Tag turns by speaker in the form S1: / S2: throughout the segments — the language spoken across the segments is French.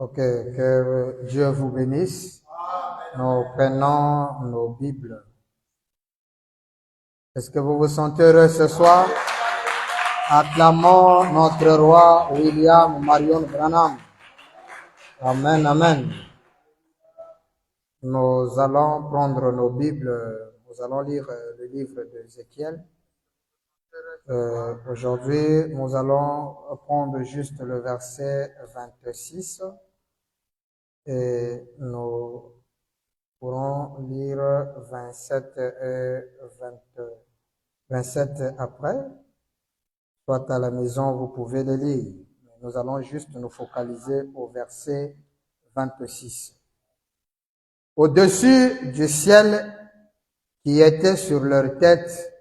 S1: Ok, que Dieu vous bénisse. Nous prenons nos Bibles. Est-ce que vous vous sentez heureux ce soir? Acclamons notre roi William Marion Branham. Amen, amen. Nous allons prendre nos Bibles. Nous allons lire le livre d'Ézéchiel. Aujourd'hui, nous allons prendre juste le verset 26 et nous pourrons lire 27 et 27 après. Soit à la maison, vous pouvez les lire. Nous allons juste nous focaliser au verset 26. Au-dessus du ciel qui était sur leur tête,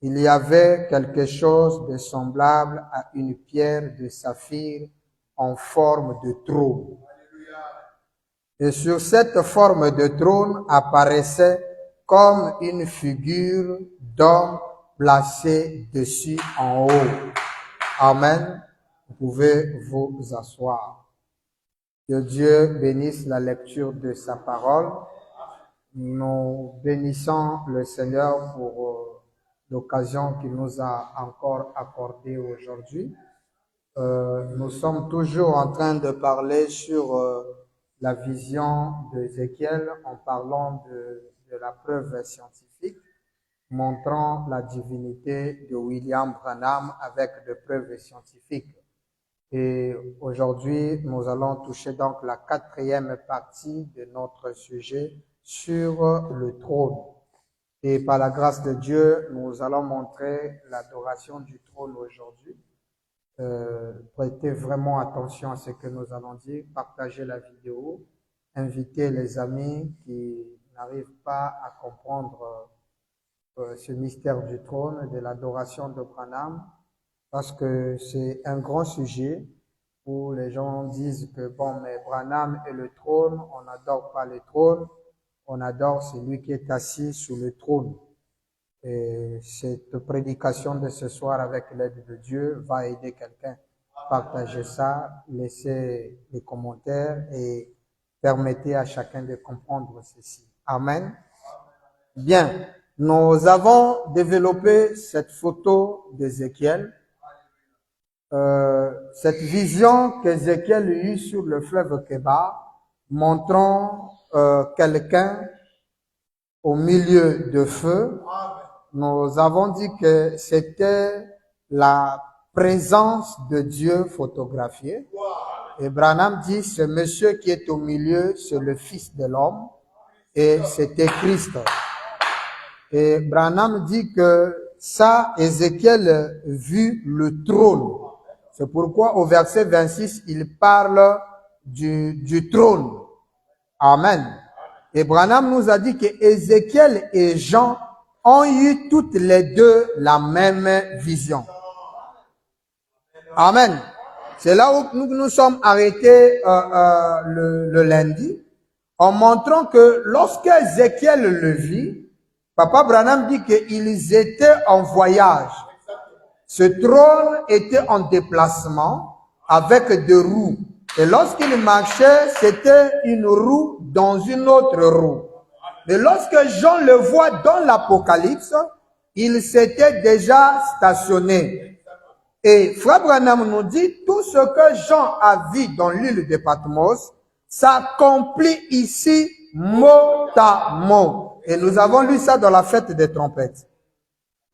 S1: il y avait quelque chose de semblable à une pierre de saphir en forme de trône. Et sur cette forme de trône apparaissait comme une figure d'homme placé dessus en haut. Amen. Vous pouvez vous asseoir. Que Dieu bénisse la lecture de sa parole. Nous bénissons le Seigneur pour l'occasion qu'il nous a encore accordée aujourd'hui. Nous sommes toujours en train de parler sur la vision d'Ézéchiel en parlant de la preuve scientifique, montrant la divinité de William Branham avec des preuves scientifiques. Et aujourd'hui, nous allons toucher donc la 4e partie de notre sujet sur le trône. Et par la grâce de Dieu, nous allons montrer l'adoration du trône aujourd'hui. Prêtez vraiment attention à ce que nous allons dire, partagez la vidéo, invitez les amis qui n'arrivent pas à comprendre ce mystère du trône, de l'adoration de Branham, parce que c'est un grand sujet où les gens disent que bon, mais Branham est le trône, on n'adore pas le trône, on adore celui qui est assis sur le trône. Et cette prédication de ce soir, avec l'aide de Dieu, va aider quelqu'un. Partagez ça, laissez les commentaires et permettez à chacun de comprendre ceci. Amen. Bien, nous avons développé cette photo d'Ézéchiel, cette vision qu'Ézéchiel eut sur le fleuve Kébar, montrant quelqu'un au milieu de feu. Nous avons dit que c'était la présence de Dieu photographiée. Et Branham dit, ce monsieur qui est au milieu, c'est le Fils de l'homme et c'était Christ. Et Branham dit que ça, Ézéchiel vit le trône. C'est pourquoi au verset 26, il parle du trône. Amen. Et Branham nous a dit que Ézéchiel et Jean ont eu toutes les deux la même vision. Amen. C'est là où nous nous sommes arrêtés le lundi, en montrant que lorsque Ézéchiel le vit, Papa Branham dit qu'ils étaient en voyage. Ce trône était en déplacement avec deux roues. Et lorsqu'il marchait, c'était une roue dans une autre roue. Mais lorsque Jean le voit dans l'Apocalypse, il s'était déjà stationné. Et Frère Branham nous dit, tout ce que Jean a vu dans l'île de Patmos s'accomplit ici mot à mot. Et nous avons lu ça dans la fête des trompettes.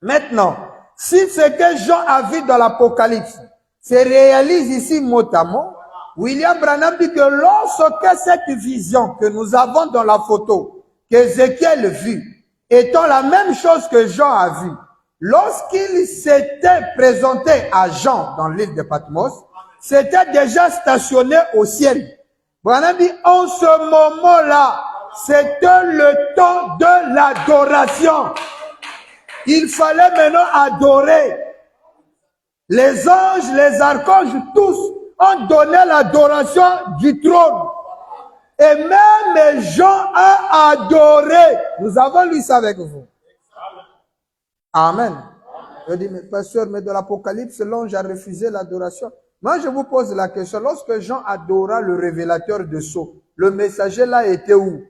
S1: Maintenant, si ce que Jean a vu dans l'Apocalypse se réalise ici mot à mot, William Branham dit que lorsque cette vision que nous avons dans la photo, qu'Ézéchiel vit, étant la même chose que Jean a vu, lorsqu'il s'était présenté à Jean dans l'île de Patmos, c'était déjà stationné au ciel. Branham dit, en ce moment-là, c'était le temps de l'adoration. Il fallait maintenant adorer. Les anges, les archanges, tous ont donné l'adoration du trône. Et même Jean a adoré. Nous avons lu ça avec vous. Amen. Je dis, mais pasteur, mais de l'Apocalypse, l'ange a refusé l'adoration. Moi, je vous pose la question. Lorsque Jean adora le révélateur de sceaux, le messager là était où?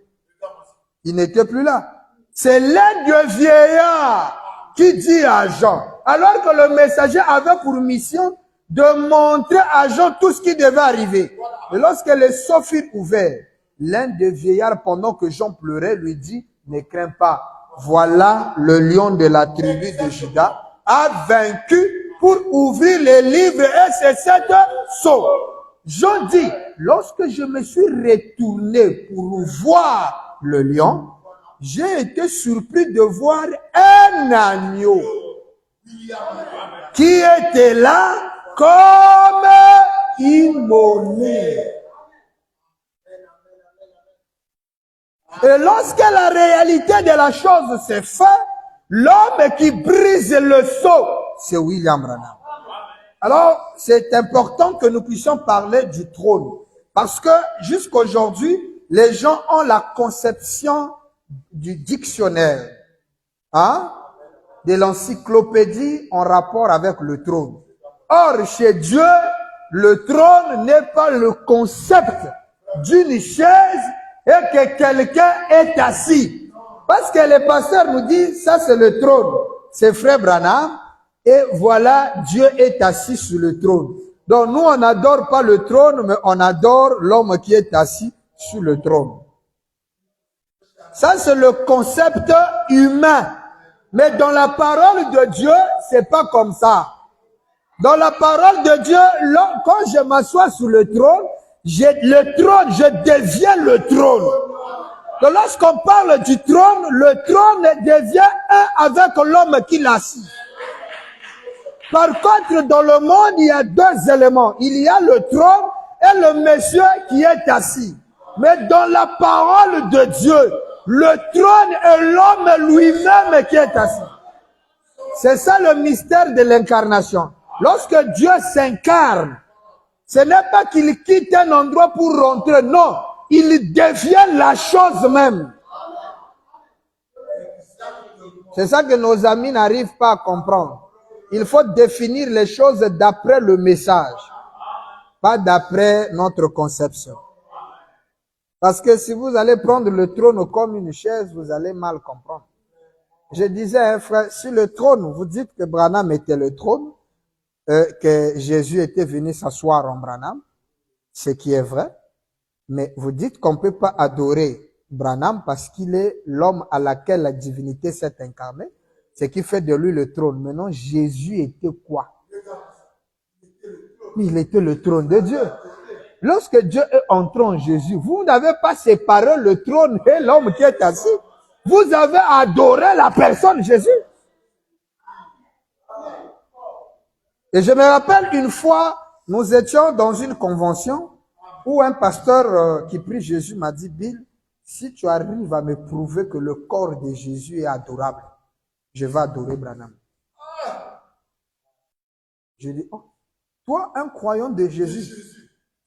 S1: Il n'était plus là. C'est l'un des vieillards qui dit à Jean, alors que le messager avait pour mission de montrer à Jean tout ce qui devait arriver. Et lorsque les sceaux furent ouverts, l'un des vieillards, pendant que Jean pleurait, lui dit, ne crains pas, voilà le lion de la tribu de Juda a vaincu pour ouvrir les livres et c'est sept sceaux. Jean dit, lorsque je me suis retourné pour voir le lion, j'ai été surpris de voir un agneau qui était là comme immolé. Et lorsque la réalité de la chose s'est faite, l'homme qui brise le sceau, c'est William Branham. Alors, c'est important que nous puissions parler du trône. Parce que jusqu'aujourd'hui, les gens ont la conception du dictionnaire, hein, de l'encyclopédie en rapport avec le trône. Or, chez Dieu, le trône n'est pas le concept d'une chaise et que quelqu'un est assis. Parce que les pasteurs nous disent, ça c'est le trône. C'est Frère Branham. Et voilà, Dieu est assis sur le trône. Donc nous, on n'adore pas le trône, mais on adore l'homme qui est assis sur le trône. Ça, c'est le concept humain. Mais dans la parole de Dieu, c'est pas comme ça. Dans la parole de Dieu, quand je m'assois sur le trône, je deviens le trône. Donc lorsqu'on parle du trône, le trône devient un avec l'homme qui l'assit. Par contre, dans le monde, il y a deux éléments. Il y a le trône et le monsieur qui est assis. Mais dans la parole de Dieu, le trône est l'homme lui-même qui est assis. C'est ça le mystère de l'incarnation. Lorsque Dieu s'incarne, ce n'est pas qu'il quitte un endroit pour rentrer, non. Il devient la chose même. C'est ça que nos amis n'arrivent pas à comprendre. Il faut définir les choses d'après le message, pas d'après notre conception. Parce que si vous allez prendre le trône comme une chaise, vous allez mal comprendre. Je disais, hein, frère, si le trône, vous dites que Branham était le trône, que Jésus était venu s'asseoir en Branham, ce qui est vrai, mais vous dites qu'on ne peut pas adorer Branham parce qu'il est l'homme à laquelle la divinité s'est incarnée, ce qui fait de lui le trône. Maintenant, Jésus était quoi? Il était le trône de Dieu. Lorsque Dieu est entré en Jésus, vous n'avez pas séparé le trône et l'homme qui est assis. Vous avez adoré la personne Jésus. Et je me rappelle une fois, nous étions dans une convention où un pasteur qui prie Jésus m'a dit, Bill, si tu arrives à me prouver que le corps de Jésus est adorable, je vais adorer Branham. Je dis, oh, toi, un croyant de Jésus,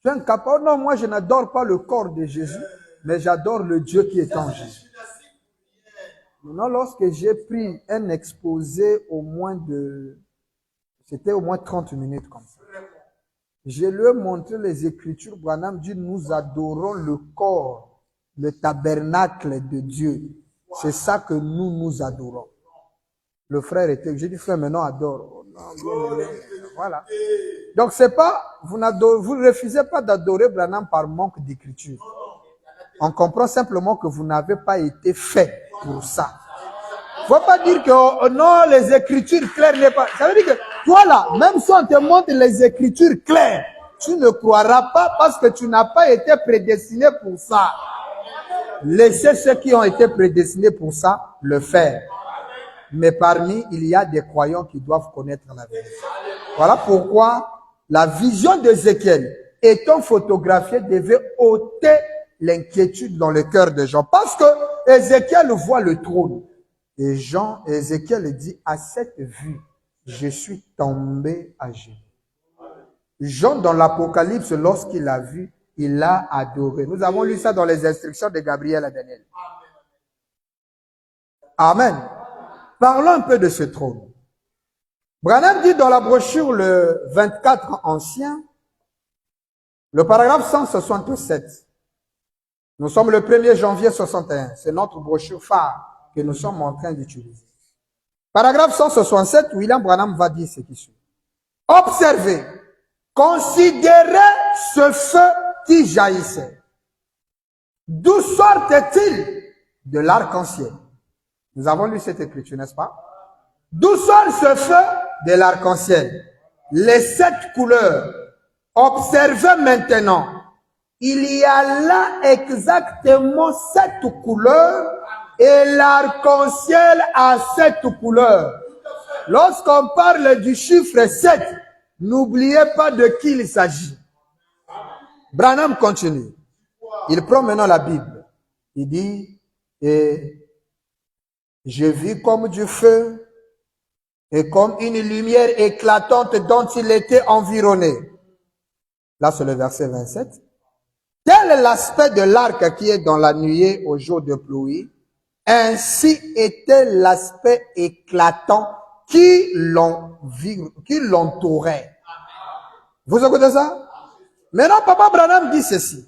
S1: tu es incapable. Non, moi, je n'adore pas le corps de Jésus, mais j'adore le Dieu qui est en Jésus. Maintenant, lorsque j'ai pris un exposé c'était au moins 30 minutes comme ça. Je lui ai montré les Écritures. Branham dit, nous adorons le corps, le tabernacle de Dieu. C'est ça que nous adorons. Le frère était, j'ai dit, frère, maintenant adore. Oh, non, voilà. Donc c'est pas, vous ne refusez pas d'adorer Branham par manque d'écriture. On comprend simplement que vous n'avez pas été fait pour ça. Faut pas dire que oh, non, les écritures claires n'est pas. Ça veut dire que toi là, même si on te montre les écritures claires, tu ne croiras pas parce que tu n'as pas été prédestiné pour ça. Laissez ceux qui ont été prédestinés pour ça le faire. Mais parmi, il y a des croyants qui doivent connaître la vérité. Voilà pourquoi la vision d'Ézéchiel étant photographiée devait ôter l'inquiétude dans le cœur des gens. Parce que Ézéchiel voit le trône. Et Ézéchiel dit, à cette vue, je suis tombé à genoux. Jean, dans l'Apocalypse, lorsqu'il a vu, il l'a adoré. Nous avons lu ça dans les instructions de Gabriel à Daniel. Amen. Parlons un peu de ce trône. Branham dit dans la brochure le 24 ancien, Le paragraphe 167. Nous sommes le 1er janvier 61. C'est notre brochure phare que nous sommes en train d'utiliser. Paragraphe 167, William Branham va dire ce qui suit. Observez, considérez ce feu qui jaillissait. D'où sortait-il? De l'arc-en-ciel. Nous avons lu cette écriture, n'est-ce pas? D'où sort ce feu? De l'arc-en-ciel. Les 7 couleurs. Observez maintenant. Il y a là exactement 7 couleurs et l'arc-en-ciel a 7 couleurs. Lorsqu'on parle du chiffre 7, n'oubliez pas de qui il s'agit. Branham continue. Il prend maintenant la Bible. Il dit, et je vis comme du feu et comme une lumière éclatante dont il était environné. Là, c'est le verset 27. Tel est l'aspect de l'arc qui est dans la nuée au jour de pluie. Ainsi était l'aspect éclatant qui l'entourait. Vous écoutez ça? Maintenant, Papa Branham dit ceci.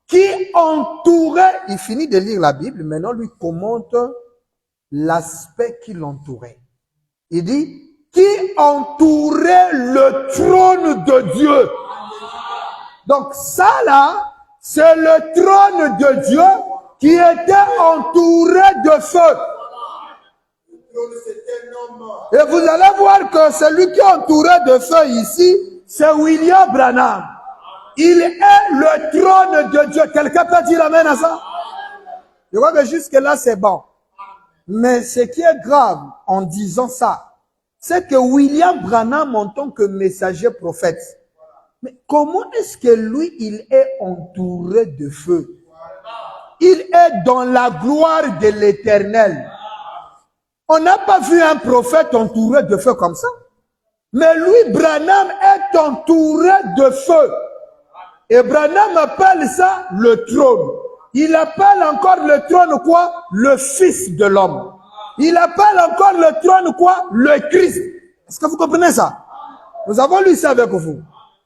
S1: Qui entourait, il finit de lire la Bible, maintenant lui commente l'aspect qui l'entourait. Il dit, qui entourait le trône de Dieu. Donc ça là, c'est le trône de Dieu qui était entouré de feu. Et vous allez voir que celui qui est entouré de feu ici, c'est William Branham. Il est le trône de Dieu. Quelqu'un peut dire amen à ça? Je vois que jusque là c'est bon. Mais ce qui est grave en disant ça, c'est que William Branham en tant que messager prophète, mais comment est-ce que lui, il est entouré de feu? Il est dans la gloire de l'Éternel. On n'a pas vu un prophète entouré de feu comme ça. Mais lui, Branham, est entouré de feu. Et Branham appelle ça le trône. Il appelle encore le trône quoi? Le Fils de l'homme. Il appelle encore le trône quoi? Le Christ. Est-ce que vous comprenez ça? Nous avons lu ça avec vous.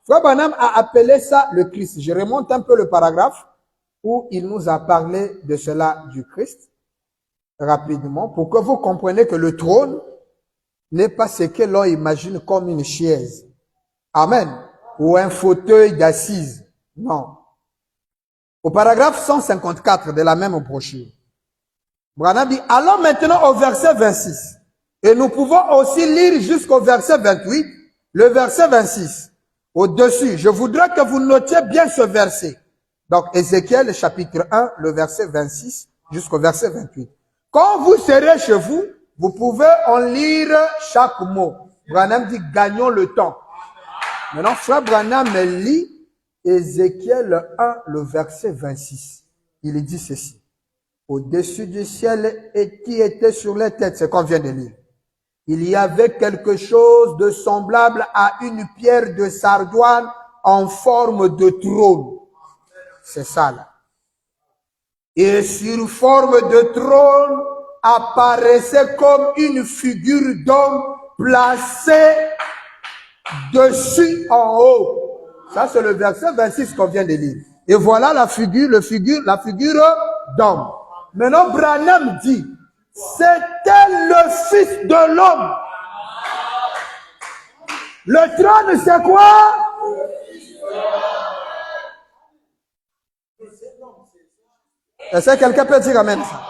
S1: Frère Branham a appelé ça le Christ. Je remonte un peu le paragraphe où il nous a parlé de cela du Christ, rapidement, pour que vous compreniez que le trône n'est pas ce que l'on imagine comme une chaise. Amen. Ou un fauteuil d'assise. Non. Au paragraphe 154 de la même brochure, Branham dit, allons maintenant au verset 26. Et nous pouvons aussi lire jusqu'au verset 28, le verset 26. Au-dessus, je voudrais que vous notiez bien ce verset. Donc, Ézéchiel, chapitre 1, le verset 26 jusqu'au verset 28. Quand vous serez chez vous, vous pouvez en lire chaque mot. Branham dit, gagnons le temps. Maintenant, frère Branham lit Ézéchiel 1, le verset 26. Il dit ceci. Au-dessus du ciel et qui était sur les têtes, c'est qu'on vient de lire. Il y avait quelque chose de semblable à une pierre de sardoine en forme de trône. C'est ça là. Et sur forme de trône apparaissait comme une figure d'homme placée dessus en haut. Ça c'est le verset 26 qu'on vient de lire. Et voilà la figure d'homme. Maintenant Branham dit, c'était le Fils de l'homme. Le trône, c'est quoi? Est-ce que quelqu'un peut dire amen ça?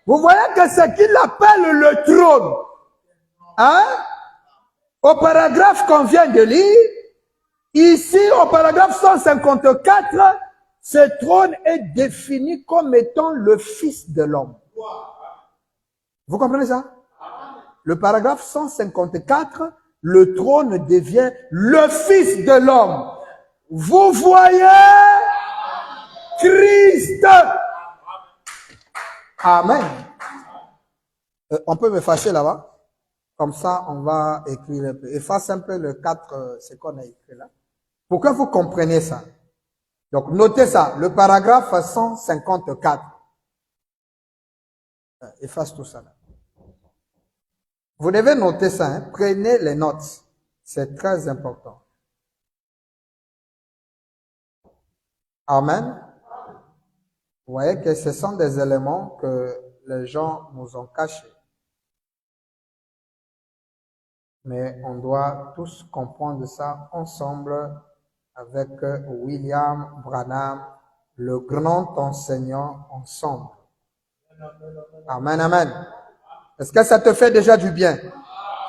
S1: Vous voyez que ce qu'il appelle le trône, hein? Au paragraphe qu'on vient de lire, ici au paragraphe 154, ce trône est défini comme étant le Fils de l'homme. Vous comprenez ça? Le paragraphe 154, le trône devient le Fils de l'homme. Vous voyez Christ. Amen. On peut me fâcher là-bas. Comme ça, on va écrire un peu. Efface un peu le 4, ce qu'on a écrit là. Pour que vous compreniez ça. Donc, notez ça. Le paragraphe 154. Efface tout ça là. Vous devez noter ça. Hein. Prenez les notes. C'est très important. Amen. Vous voyez que ce sont des éléments que les gens nous ont cachés. Mais on doit tous comprendre ça ensemble avec William Branham, le grand enseignant ensemble. Amen, amen. Est-ce que ça te fait déjà du bien?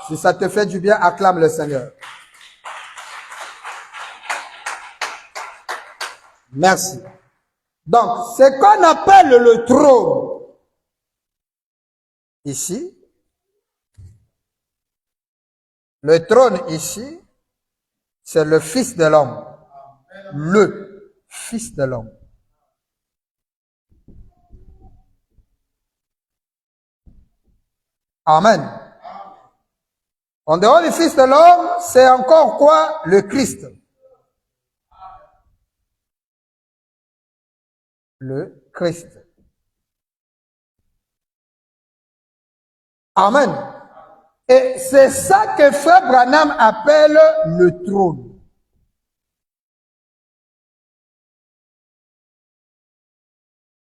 S1: Si ça te fait du bien, acclame le Seigneur. Merci. Donc, ce qu'on appelle le trône, ici, le trône ici, c'est le Fils de l'homme. Le Fils de l'homme. Amen. En dehors du Fils de l'homme, c'est encore quoi? Le Christ. Le Christ. Amen. Et c'est ça que Frère Branham appelle le trône.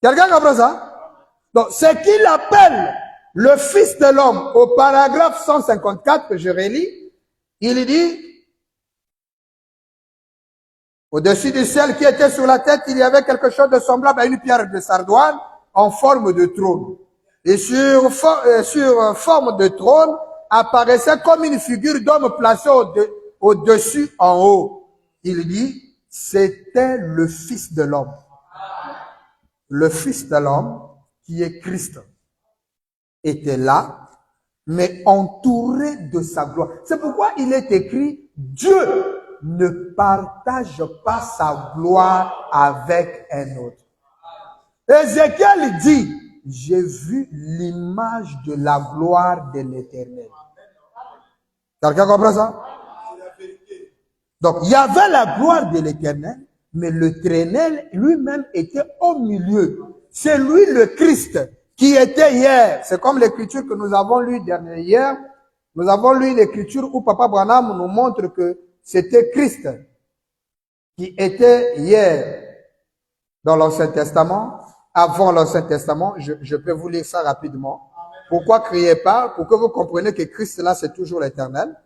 S1: Quelqu'un comprend ça? Donc, ce qu'il appelle le Fils de l'homme, au paragraphe 154 que je relis, il dit, au-dessus du ciel qui était sur la tête, il y avait quelque chose de semblable à une pierre de sardoine en forme de trône. Et sur forme de trône apparaissait comme une figure d'homme placée au-dessus en haut. Il dit, c'était le Fils de l'homme. Le Fils de l'homme, qui est Christ, était là, mais entouré de sa gloire. C'est pourquoi il est écrit, Dieu ne partage pas sa gloire avec un autre. Ézéchiel dit, j'ai vu l'image de la gloire de l'Éternel. Quelqu'un comprend ça? Donc, il y avait la gloire de l'Éternel, mais l'Éternel lui-même était au milieu. C'est lui le Christ qui était hier. C'est comme l'écriture que nous avons lue hier. Nous avons lu l'écriture où Papa Branham nous montre que c'était Christ qui était hier dans l'Ancien Testament, avant l'Ancien Testament. Je peux vous lire ça rapidement. Pourquoi crier parle? Pour que vous compreniez que Christ là, c'est toujours l'Éternel.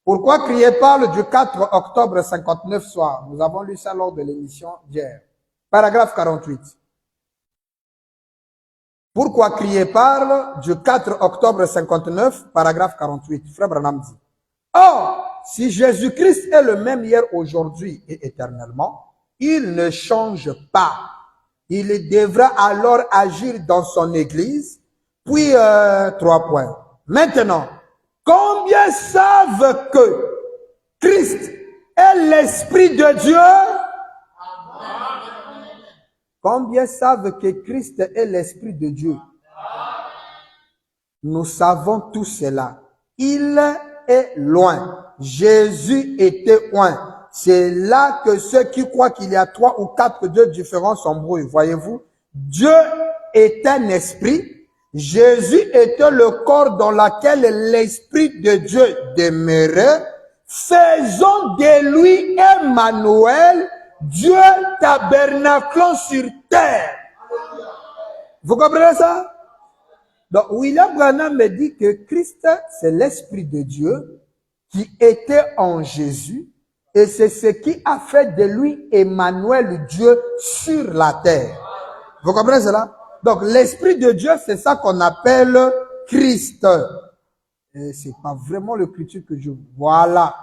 S1: Pourquoi crier parle du 4 octobre 59 soir? Nous avons lu ça lors de l'émission d'hier. Paragraphe 48. Pourquoi crier parle du 4 octobre 59, paragraphe 48. Frère Branham dit. Or, si Jésus-Christ est le même hier, aujourd'hui et éternellement, il ne change pas. Il devra alors agir dans son église. Puis, 3 points. Maintenant, combien savent que Christ est l'Esprit de Dieu? Combien savent que Christ est l'Esprit de Dieu? Nous savons tout cela. Il est loin. Jésus était loin. C'est là que ceux qui croient qu'il y a 3 ou 4 dieux différents s'embrouillent. Voyez-vous? Dieu est un esprit. Jésus était le corps dans lequel l'Esprit de Dieu demeurait. Faisons de lui Emmanuel, Dieu tabernacle sur terre. Vous comprenez ça? Donc, William Branham me dit que Christ, c'est l'Esprit de Dieu qui était en Jésus et c'est ce qui a fait de lui Emmanuel, Dieu sur la terre. Vous comprenez cela? Donc, l'Esprit de Dieu, c'est ça qu'on appelle Christ. Et c'est pas vraiment l'écriture que je... Voilà.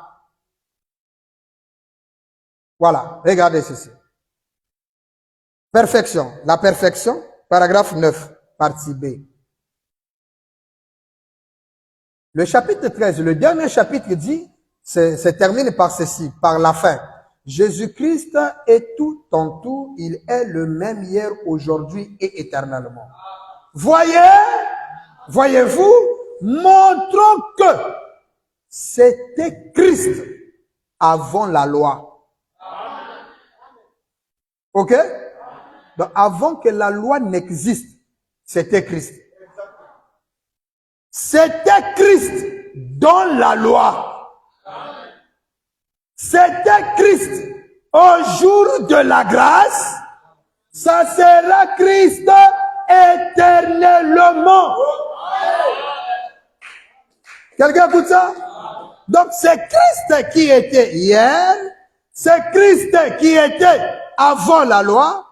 S1: Voilà. Regardez ceci. Perfection. La perfection, paragraphe 9, partie B. Le chapitre 13, le dernier chapitre dit, c'est terminé par ceci, par la fin. Jésus-Christ est tout en tout, il est le même hier, aujourd'hui et éternellement. Voyez-vous, montrons que c'était Christ avant la loi. Ok? Donc, avant que la loi n'existe, c'était Christ. C'était Christ dans la loi. C'était Christ au jour de la grâce Ça sera Christ éternellement. Quelqu'un écoute ça? Donc c'est Christ qui était hier, c'est Christ qui était avant la loi,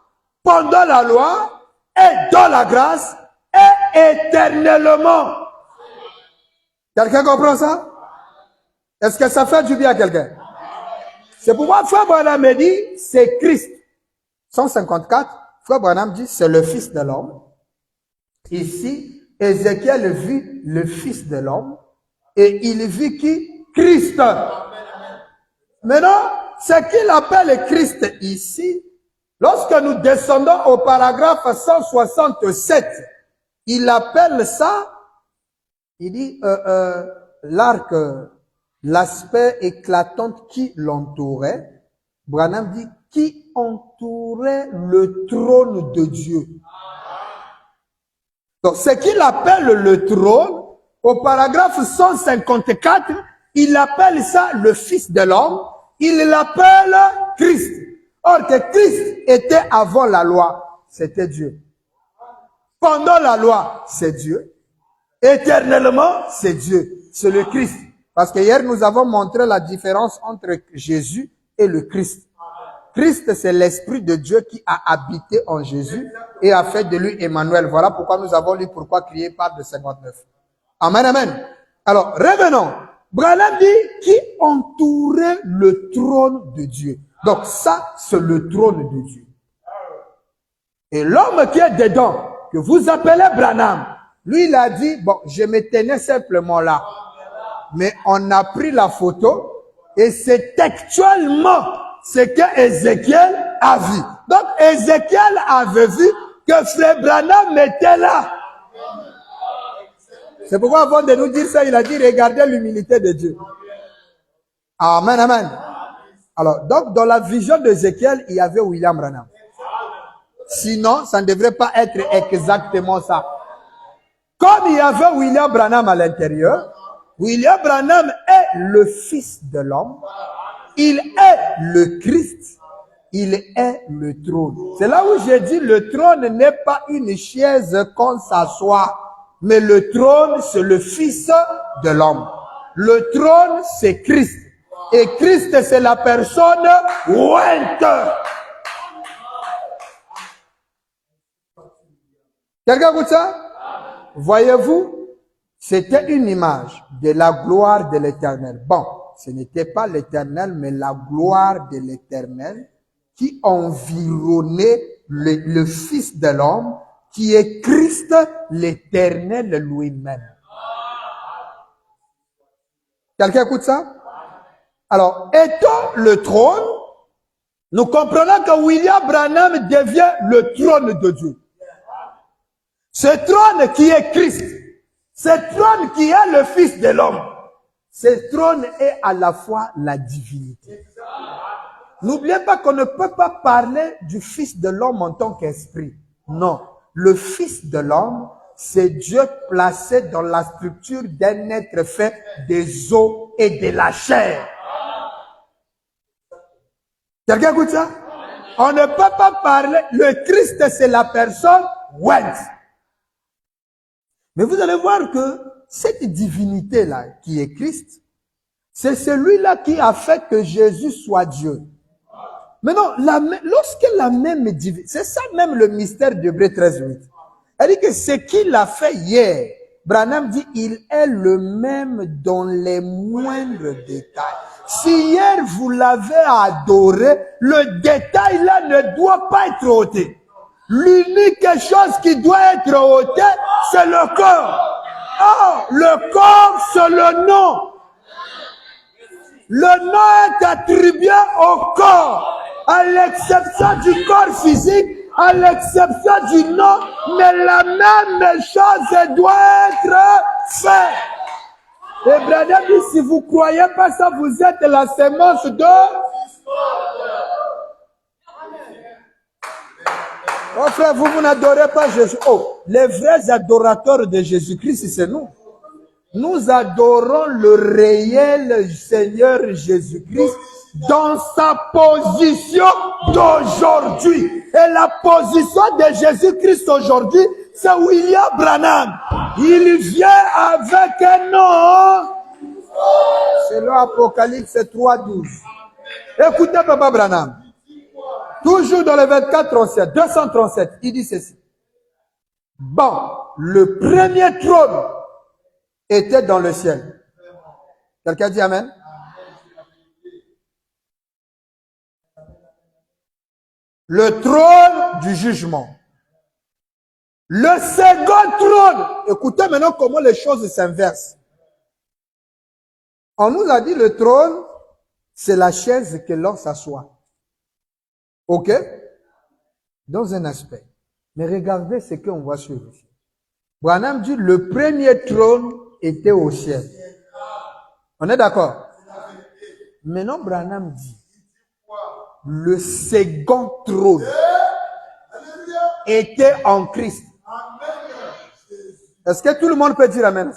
S1: pendant la loi, et dans la grâce, et éternellement. Quelqu'un comprend ça? Est-ce que ça fait du bien à quelqu'un? C'est pourquoi Frère Branham me dit, c'est Christ. 154, Frère Branham dit, c'est le Fils de l'homme. Ici, Ézéchiel vit le Fils de l'homme, et il vit qui? Christ. Maintenant, ce qu'il appelle Christ ici, lorsque nous descendons au paragraphe 167, il appelle ça, il dit, l'arc, l'aspect éclatant qui l'entourait. Branham dit, qui entourait le trône de Dieu. Donc, ce qu'il appelle le trône, au paragraphe 154, il appelle ça le Fils de l'homme, il l'appelle Christ. Or que Christ était avant la loi, c'était Dieu. Pendant la loi, c'est Dieu. Éternellement, c'est Dieu. C'est le Christ. Parce que hier, nous avons montré la différence entre Jésus et le Christ. Christ, c'est l'Esprit de Dieu qui a habité en Jésus et a fait de lui Emmanuel. Voilà pourquoi nous avons lu Pourquoi crier part de 59. Amen, amen. Alors, revenons. Branham dit qui entourait le trône de Dieu. Donc ça, c'est le trône de Dieu. Et l'homme qui est dedans, que vous appelez Branham, lui, il a dit, bon, je me tenais simplement là. Mais on a pris la photo et c'est textuellement ce que Ézéchiel a vu. Donc, Ézéchiel avait vu que Frère Branham était là. C'est pourquoi avant de nous dire ça, il a dit, regardez l'humilité de Dieu. Amen, amen. Alors, donc, dans la vision d'Ézéchiel, il y avait William Branham. Sinon, ça ne devrait pas être exactement ça. Comme il y avait William Branham à l'intérieur, William Branham est le Fils de l'homme, il est le Christ, il est le trône. C'est là où j'ai dit, le trône n'est pas une chaise qu'on s'assoit, mais le trône, c'est le Fils de l'homme. Le trône, c'est Christ. Et Christ, c'est la personne ointe. Quelqu'un écoute ça? Voyez-vous, c'était une image de la gloire de l'Éternel. Bon, ce n'était pas l'Éternel, mais la gloire de l'Éternel qui environnait le Fils de l'homme, qui est Christ, l'Éternel lui-même. Quelqu'un écoute ça? Alors, étant le trône, nous comprenons que William Branham devient le trône de Dieu. Ce trône qui est Christ, ce trône qui est le Fils de l'homme, ce trône est à la fois la divinité. N'oubliez pas qu'on ne peut pas parler du Fils de l'homme en tant qu'esprit. Non, le Fils de l'homme, c'est Dieu placé dans la structure d'un être fait des os et de la chair. Quelqu'un écoute ça? On ne peut pas parler, le Christ c'est la personne ointe. Mais vous allez voir que cette divinité-là, qui est Christ, c'est celui-là qui a fait que Jésus soit Dieu. Maintenant, lorsque la même divinité, c'est ça même le mystère d'Hébreux 13:8. Elle dit que ce qu'il a fait hier, Branham dit, il est le même dans les moindres détails. Si hier vous l'avez adoré, le détail là ne doit pas être ôté. L'unique chose qui doit être ôtée, c'est le corps. Oh, le corps, c'est le nom. Le nom est attribué au corps, à l'exception du corps physique, à l'exception du nom, mais la même chose doit être faite. Et Branham dit, si vous ne croyez pas ça, vous êtes la sémence de... Oh frère, vous n'adorez pas Jésus. Oh, les vrais adorateurs de Jésus-Christ, c'est nous. Nous adorons le réel Seigneur Jésus-Christ dans sa position d'aujourd'hui. Et la position de Jésus-Christ aujourd'hui, c'est William Branham. Il vient avec un nom. C'est l'Apocalypse 3:12. Écoutez Papa Branham. Toujours dans le 24-37, 237, il dit ceci. Bon, le premier trône était dans le ciel. Quelqu'un dit Amen? Le trône du jugement. Le second trône. Écoutez maintenant comment les choses s'inversent. On nous a dit le trône, c'est la chaise que l'on s'assoit. Ok? Dans un aspect. Mais regardez ce qu'on voit sur le ciel. Branham dit le premier trône était au ciel. On est d'accord? Maintenant, Branham dit le second trône était en Christ. Est-ce que tout le monde peut dire Amen?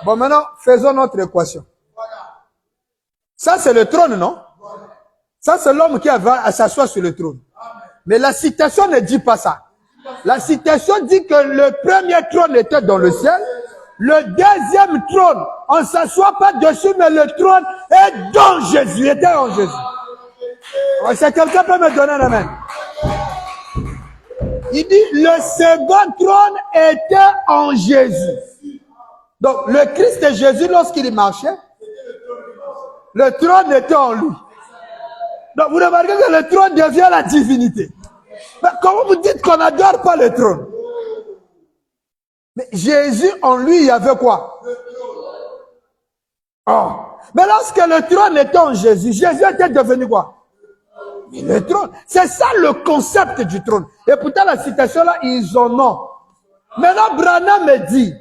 S1: Bon, maintenant, faisons notre équation. Ça, c'est le trône, non? Ça, c'est l'homme qui va à s'asseoir sur le trône. Mais la citation ne dit pas ça. La citation dit que le premier trône était dans le ciel. Le deuxième trône, on ne s'assoit pas dessus, mais le trône est dans Jésus, était en Jésus. Si quelqu'un peut me donner un amen. Il dit, le second trône était en Jésus. Donc, le Christ et Jésus, lorsqu'il marchait, le trône était en lui. Donc, vous remarquez que le trône devient la divinité. Mais comment vous dites qu'on n'adore pas le trône? Mais Jésus, en lui, il y avait quoi? Oh. Mais lorsque le trône était en Jésus, Jésus était devenu quoi? Le trône. C'est ça le concept du trône. Et pourtant, la citation là, ils en ont. Maintenant, Branham me dit,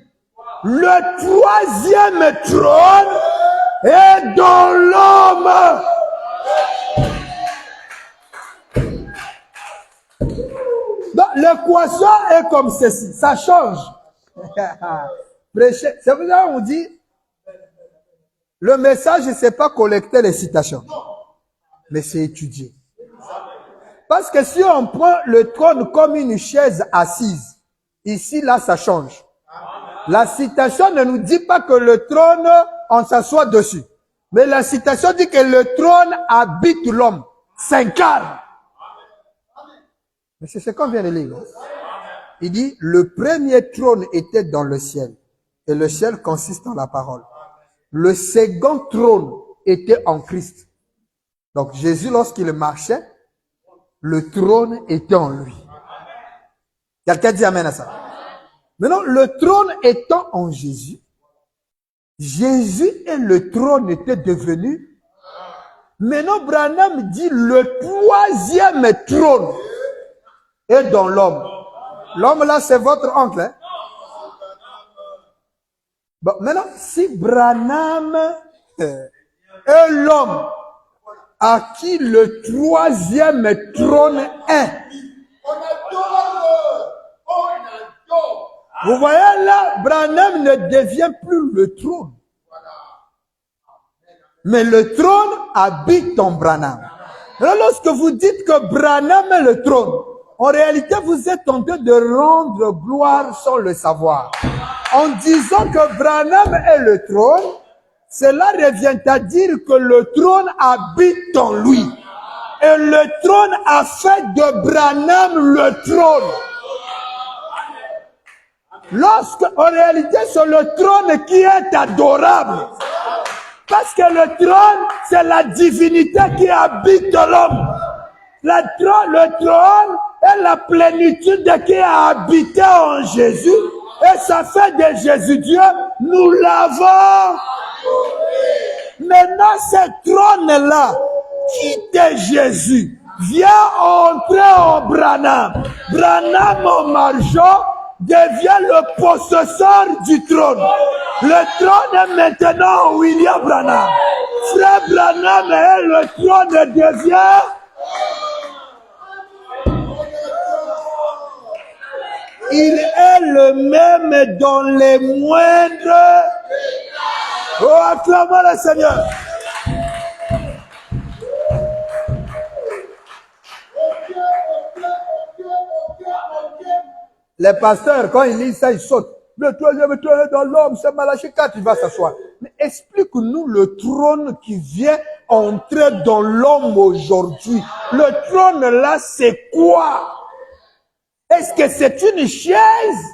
S1: le troisième trône est dans l'homme. Donc, l'équation est comme ceci. Ça change. Prêcher. C'est pour ça qu'on dit, le message, c'est pas collecter les citations, mais c'est étudier. Parce que si on prend le trône comme une chaise assise, ici, là, ça change. La citation ne nous dit pas que le trône, on s'assoit dessus. Mais la citation dit que le trône habite l'homme, s'incarne. Mais c'est ce qu'on vient de lire. Il dit, le premier trône était dans le ciel. Et le ciel consiste en la parole. Le second trône était en Christ. Donc Jésus, lorsqu'il marchait, le trône était en lui. Quelqu'un dit amen à ça. Maintenant, le trône étant en Jésus, Jésus et le trône étaient devenus. Maintenant, Branham dit le troisième trône est dans l'homme. L'homme là, c'est votre oncle. Hein? Bon, maintenant, si Branham est l'homme à qui le troisième trône est, vous voyez là, Branham ne devient plus le trône. Mais le trône habite en Branham. Alors lorsque vous dites que Branham est le trône, en réalité vous êtes en train de rendre gloire sans le savoir. En disant que Branham est le trône, cela revient à dire que le trône habite en lui. Et le trône a fait de Branham le trône. Lorsque, en réalité, c'est le trône qui est adorable. Parce que le trône, c'est la divinité qui habite l'homme. Le trône est la plénitude qui a habité en Jésus. Et ça fait de Jésus Dieu, nous l'avons. Maintenant, ce trône-là, quitte Jésus, vient entrer en Branham. Branham en marchant devient le possesseur du trône. Le trône est maintenant William Branham. Frère Branham et le trône devient. Il est le même dans les moindres
S2: Oh, acclamons le Seigneur. Les pasteurs, quand ils lisent ça, ils sautent. Le troisième trône est dans l'homme, c'est Malachie 4, il va s'asseoir. Mais explique-nous le trône qui vient entrer dans l'homme aujourd'hui. Le trône là, c'est quoi? Est-ce que c'est une chaise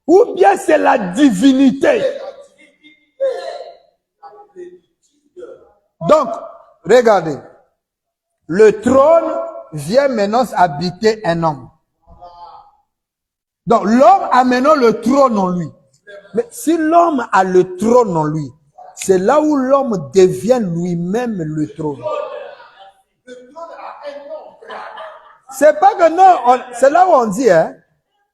S2: ou bien c'est la divinité? Donc, regardez. Le trône vient maintenant habiter un homme. Donc, l'homme a maintenant le trône en lui. Mais si l'homme a le trône en lui, c'est là où l'homme devient lui-même le trône. C'est pas que non, c'est là où on dit, hein.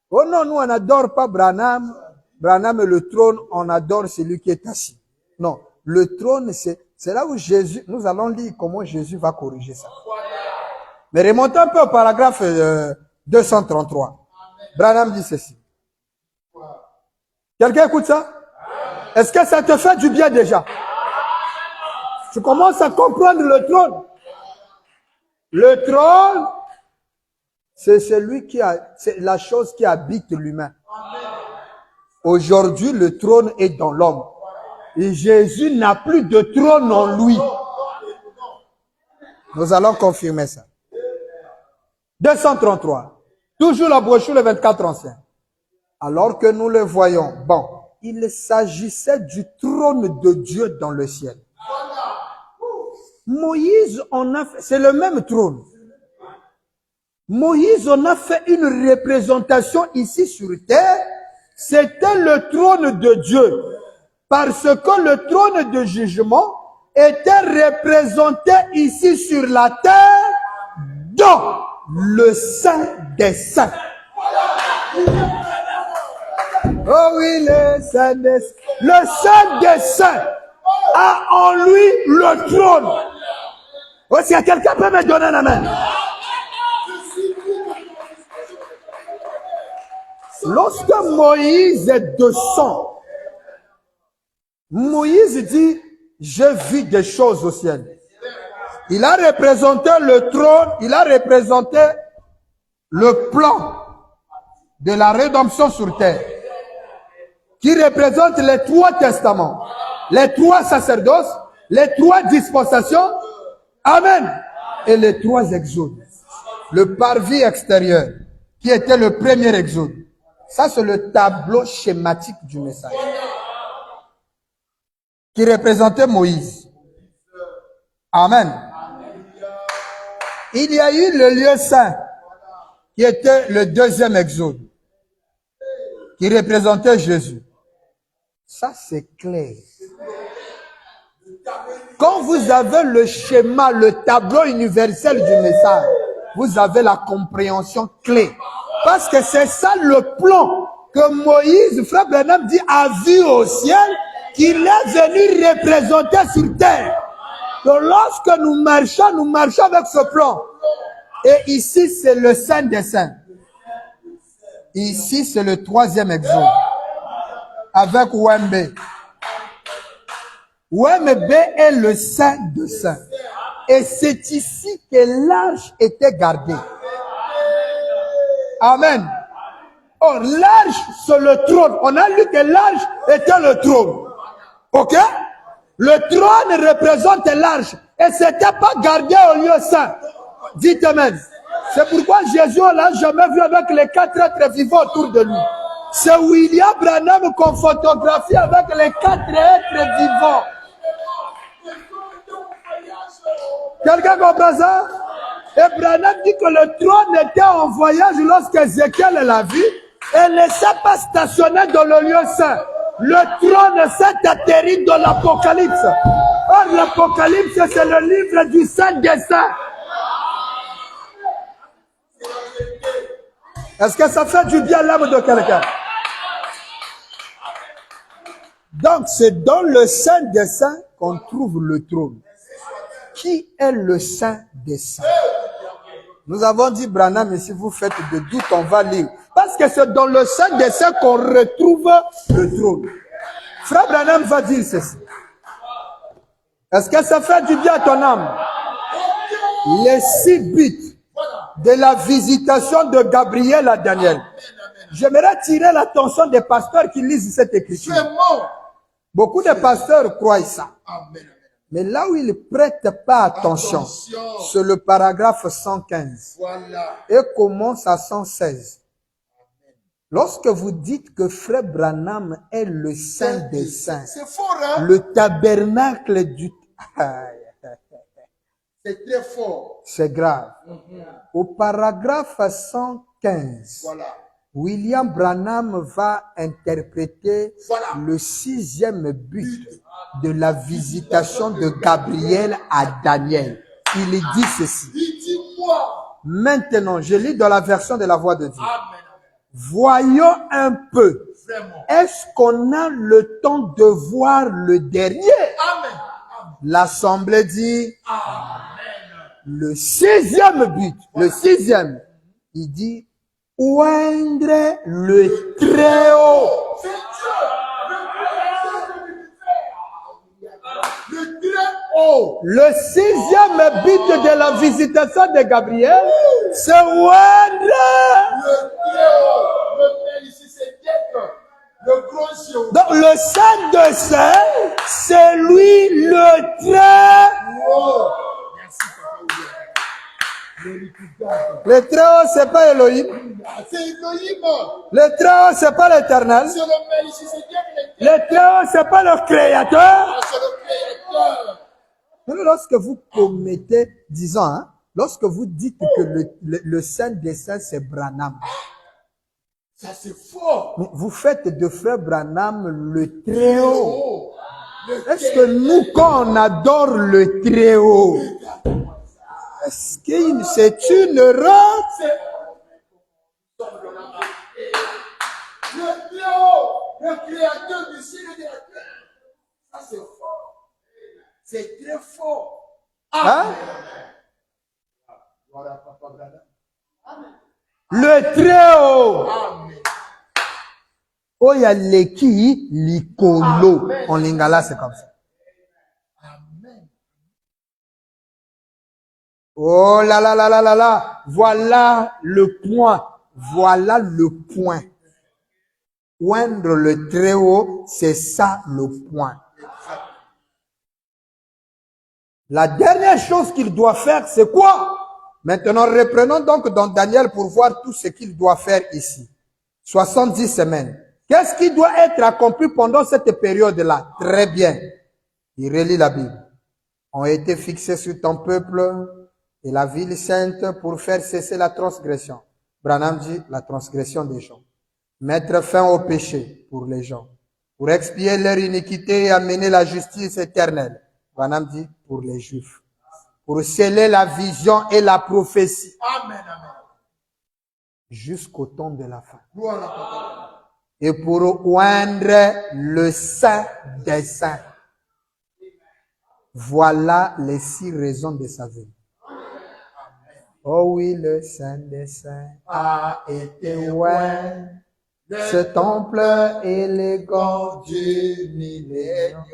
S2: Oh non, nous on n'adore pas Branham. Branham est le trône, on adore celui qui est assis. Non, le trône, c'est là où Jésus, nous allons lire comment Jésus va corriger ça. Mais remontons un peu au paragraphe 233. Branham dit ceci. Quelqu'un écoute ça? Est-ce que ça te fait du bien déjà? Tu commences à comprendre le trône. Le trône, c'est celui qui a, c'est la chose qui habite l'humain. Aujourd'hui, le trône est dans l'homme. Et Jésus n'a plus de trône en lui. Nous allons confirmer ça. 233. Toujours la brochure le 24 ancien. Alors que nous le voyons, bon, il s'agissait du trône de Dieu dans le ciel. Moïse en a fait, c'est le même trône. Moïse en a fait une représentation ici sur terre. C'était le trône de Dieu. Parce que le trône de jugement était représenté ici sur la terre dans le Saint des Saints. Oh oui, le Saint des Saints. Le Saint des Saints a en lui le trône. Oh, si quelqu'un peut me donner la main. Lorsque Moïse descend, Moïse dit, je vis des choses au ciel. Il a représenté le trône, il a représenté le plan de la rédemption sur terre, qui représente les 3 testaments, les 3 sacerdoces, les 3 dispensations, amen, et les 3 exodes. Le parvis extérieur, qui était le premier exode. Ça, c'est le tableau schématique du message, qui représentait Moïse. Amen. Il y a eu le lieu saint, qui était le 2e exode, qui représentait Jésus. Ça, c'est clair. Quand vous avez le schéma, le tableau universel du message, vous avez la compréhension clé. Parce que c'est ça le plan que Moïse, frère Branham dit, a vu au ciel, qu'il est venu représenter sur terre. Donc lorsque nous marchons avec ce plan. Et ici, c'est le Saint des Saints. Ici, c'est le 3e exode. Avec Wembe. Wembe est le Saint de Saints. Et c'est ici que l'arche était gardée. Amen. Or, l'arche, c'est le trône. On a lu que l'arche était le trône. Ok? Le trône représente l'arche. Et c'était pas gardé au lieu saint. Dites amen. C'est pourquoi Jésus, on l'a jamais vu avec les 4 êtres vivants autour de lui. C'est William Branham qu'on photographie avec les 4 êtres vivants. Quelqu'un comprend ça? Et Branham dit que le trône était en voyage lorsque Ézéchiel l'a vu et ne s'est pas stationné dans le lieu saint. Le trône s'est atterri dans l'Apocalypse. Or, l'Apocalypse, c'est le livre du Saint des Saints. Est-ce que ça fait du bien à l'âme de quelqu'un? Donc, c'est dans le Saint des Saints qu'on trouve le trône. Qui est le Saint des Saints? Nous avons dit, Branham, mais si vous faites de doute, on va lire. Parce que c'est dans le Saint des Saints qu'on retrouve le trône. Frère Branham va dire ceci. Est-ce que ça fait du bien à ton âme? Les 6 buts de la visitation de Gabriel à Daniel. J'aimerais tirer l'attention des pasteurs qui lisent cette écriture. Beaucoup de pasteurs croient ça. Mais là où ils ne prêtent pas attention, c'est le paragraphe 115. Et commence à 116. Lorsque vous dites que Frère Branham est le Saint des Saints, le tabernacle du...
S1: C'est très fort.
S2: C'est grave. Au paragraphe 115, William Branham va interpréter le 6e but de la visitation de Gabriel à Daniel. Il dit ceci. Maintenant, je lis dans la version de la voix de Dieu. Voyons un peu. Est-ce qu'on a le temps de voir le dernier? L'assemblée dit le 6e but, le 6e, il dit oindre le Très-Haut. Le 6e but de la visitation de Gabriel, c'est oindre
S1: Le Très-Haut. Le grand Sion.
S2: Donc le Saint de Saint, c'est lui le Très-Haut. Le Très-Haut, c'est pas Elohim.
S1: C'est Elohim.
S2: Le Très-Haut, c'est pas l'Éternel.
S1: C'est le Melchisédek.
S2: Le Très-Haut, c'est pas le Créateur.
S1: C'est le Créateur.
S2: Lorsque vous commettez, disons, hein, lorsque vous dites que le Saint des Saints, c'est Branham.
S1: Ça, c'est fort.
S2: Mais vous faites de Frère Branham le Très-Haut. Est-ce que nous, quand on adore le Très-Haut, est-ce que c'est une erreur?
S1: Le Très-Haut, le Créateur du ciel et de la terre. Ça, c'est fort. C'est très fort.
S2: Hein? Le Très-Haut. Oh, il y a l'équi, l'icolo. En lingala, c'est comme ça. Oh là là là là là là. Voilà le point. Voilà le point. Oindre le Très-Haut, c'est ça le point. La dernière chose qu'il doit faire, c'est quoi? Maintenant, reprenons donc dans Daniel pour voir tout ce qu'il doit faire ici. 70 semaines. Qu'est-ce qui doit être accompli pendant cette période-là? Très bien. Il relit la Bible. Ont été fixés sur ton peuple et la ville sainte pour faire cesser la transgression. Branham dit la transgression des gens. Mettre fin au péché pour les gens. Pour expier leur iniquité et amener la justice éternelle. Branham dit pour les Juifs. Pour sceller la vision et la prophétie.
S1: Amen, amen.
S2: Jusqu'au temps de la fin.
S1: Voilà.
S2: Et pour oindre le Saint des Saints. Voilà les 6 raisons de sa vie. Oh oui, le Saint des Saints a été oint. Ce temple élégant du millénium.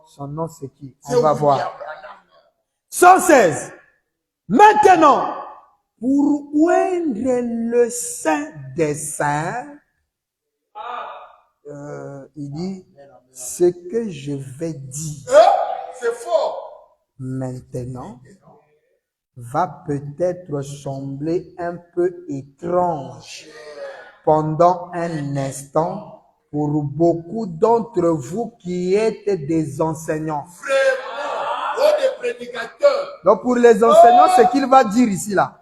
S2: Son nom c'est qui? On va voir. 116. Maintenant, pour oindre le Saint des Saints, il dit, ce que je vais dire
S1: C'est fort.
S2: maintenant va peut-être sembler un peu étrange pendant un instant pour beaucoup d'entre vous qui êtes des enseignants.
S1: Vraiment. Des prédicateurs.
S2: Donc pour les enseignants, ce qu'il va dire ici là,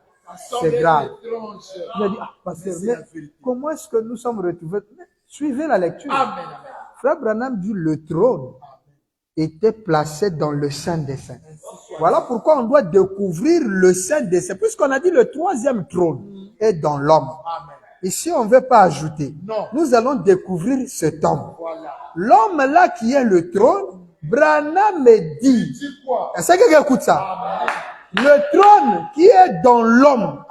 S2: c'est grave. Il a dit, pasteur, mais comment est-ce que nous sommes retrouvés? Suivez la lecture.
S1: Amen.
S2: Frère Branham dit le trône était placé dans le Saint des Saints. Voilà pourquoi on doit découvrir le Saint des Saints. Puisqu'on a dit le 3e trône est dans l'homme. Ici, on ne veut pas ajouter.
S1: Non.
S2: Nous allons découvrir cet homme.
S1: Voilà.
S2: L'homme là qui est le trône, Branham me dit. Est-ce que quelqu'un écoute ça?
S1: Amen.
S2: Le trône qui est dans l'homme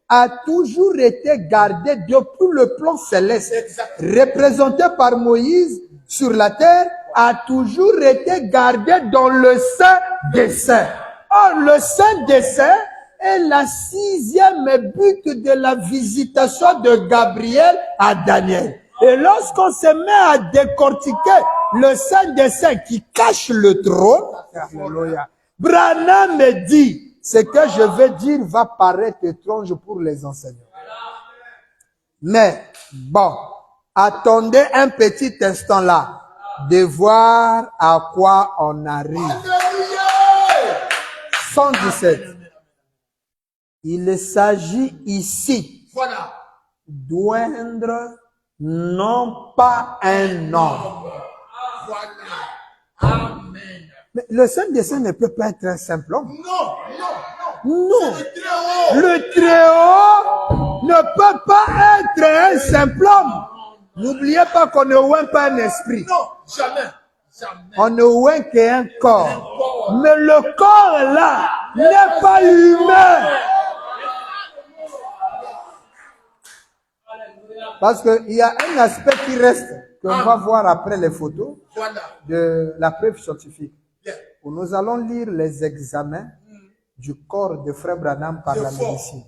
S2: a toujours été gardé depuis le plan céleste, représenté par Moïse sur la terre a toujours été gardé dans le Saint des Saints. Or, le Saint des Saints est la 6e but de la visitation de Gabriel à Daniel. Et lorsqu'on se met à décortiquer le Saint des Saints qui cache le trône, Branham me dit, ce que je vais dire va paraître étrange pour les enseignants. Mais, bon, attendez un petit instant là, de voir à quoi on arrive. 117. Il s'agit ici d'oindre non pas un homme. Mais le Saint des Saints ne peut pas être un simple homme. Non. Le Très-Haut ne peut pas être un simple homme. N'oubliez pas qu'on ne oint pas un esprit.
S3: Non, jamais.
S2: On ne oint qu'un corps. Mais le corps là n'est pas humain. Parce qu'il y a un aspect qui reste, qu'on va voir après les photos de la preuve scientifique. Où nous allons lire les examens du corps de Frère Branham par la médecine.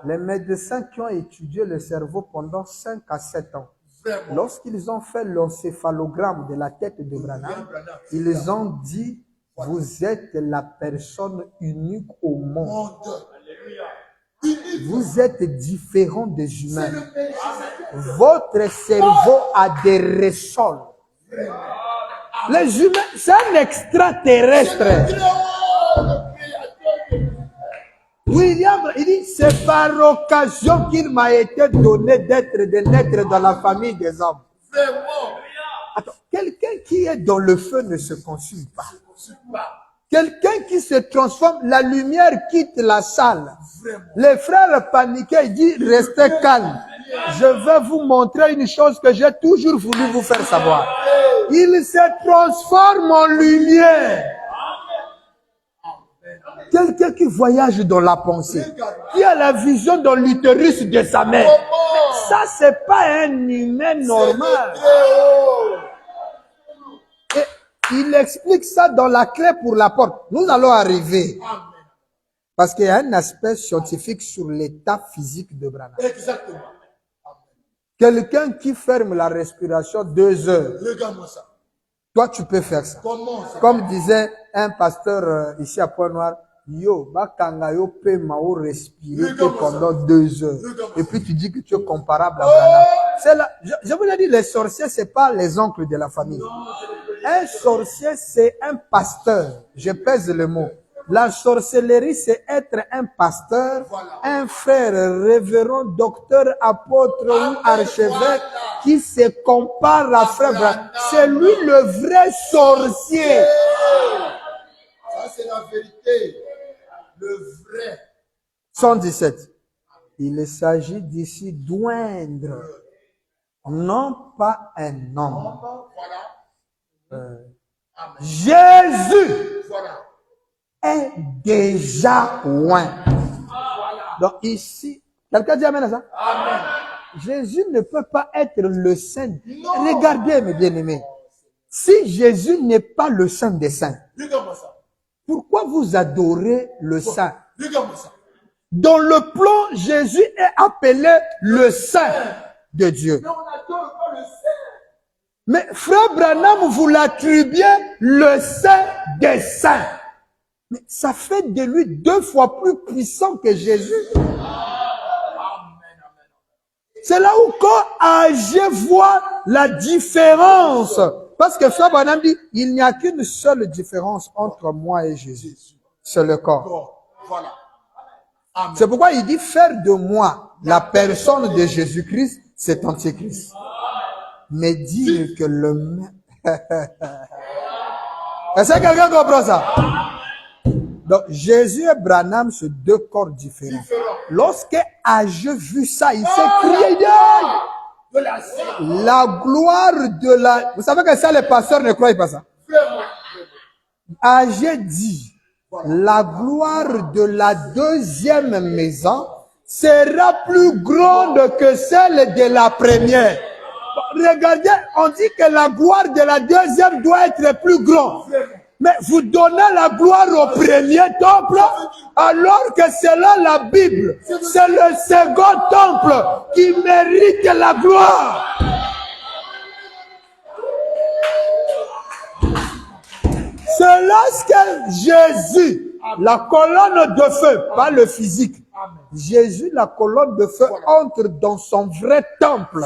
S2: Les médecins qui ont étudié le cerveau pendant 5 à 7 ans, lorsqu'ils ont fait l'encéphalogramme de la tête de Branham, ils ont dit, vous êtes la personne unique au monde. Vous êtes différent des humains. Votre cerveau a des ressorts. Les humains, c'est un extraterrestre. William, il dit, c'est par occasion qu'il m'a été donné de naître dans la famille des hommes. Attends, quelqu'un qui est dans le feu ne se consume pas. Quelqu'un qui se transforme, la lumière quitte la salle. Les frères paniquaient, ils disent, restez calmes. Je vais vous montrer une chose que j'ai toujours voulu vous faire savoir. Il se transforme en lumière. Quelqu'un qui voyage dans la pensée, qui a la vision dans l'utérus de sa mère. Ça, c'est pas un humain normal. Et il explique ça dans la clé pour la porte. Nous allons arriver. Parce qu'il y a un aspect scientifique sur l'état physique de Branham.
S3: Exactement.
S2: Quelqu'un qui ferme la respiration 2 heures.
S3: Regarde-moi ça.
S2: Toi, tu peux faire ça.
S3: Comment ça?
S2: Comme disait un pasteur ici à Point-Noir, yo, bakanga yo pe mao respirer pendant 2 heures. Et puis tu dis que tu es comparable à Branham. C'est là, je vous l'ai dit, les sorciers, c'est pas les oncles de la famille. Un sorcier, c'est un pasteur. Je pèse le mot. La sorcellerie, c'est être un pasteur, un frère, révérend, docteur, apôtre ou archevêque qui se compare à frère Branham. C'est lui le vrai sorcier.
S3: Ça, c'est la vérité. Le vrai.
S2: 117. Il s'agit d'ici d'oindre, non pas un homme. Jésus est déjà oint. Donc ici, quelqu'un dit amen à ça?
S3: Amen.
S2: Jésus ne peut pas être le saint. Regardez mes bien-aimés. Si Jésus n'est pas le saint des saints,
S3: Regarde-moi ça.
S2: pourquoi vous adorez le saint?
S3: Regarde-moi ça.
S2: Dans le plan, Jésus est appelé le saint de Dieu.
S3: Mais on n'adore pas le Saint.
S2: Mais frère Branham, vous l'attribuez le saint des saints. Mais ça fait de lui 2 fois plus puissant que Jésus. C'est là où quand Agé voit la différence. Parce que frère Branham dit, il n'y a qu'une seule différence entre moi et Jésus. C'est le corps.
S3: Voilà. Amen.
S2: C'est pourquoi il dit, faire de moi la personne de Jésus-Christ, c'est Antichrist. Mais dire que le même... Est-ce que quelqu'un comprend ça? Donc, Jésus et Branham, c'est 2 corps différents. Lorsque Agé vu ça, il s'est crié,
S3: De la Saint.
S2: la gloire de la... Vous savez que ça, les pasteurs ne croient pas ça. Agé dit, la gloire de la 2e maison sera plus grande que celle de la première. regardez, on dit que la gloire de la deuxième doit être plus grande. Mais vous donnez la gloire au premier temple, alors que selon la Bible, c'est le second temple qui mérite la gloire. C'est lorsque Jésus, la colonne de feu, pas le physique, Jésus, la colonne de feu, entre dans son vrai temple.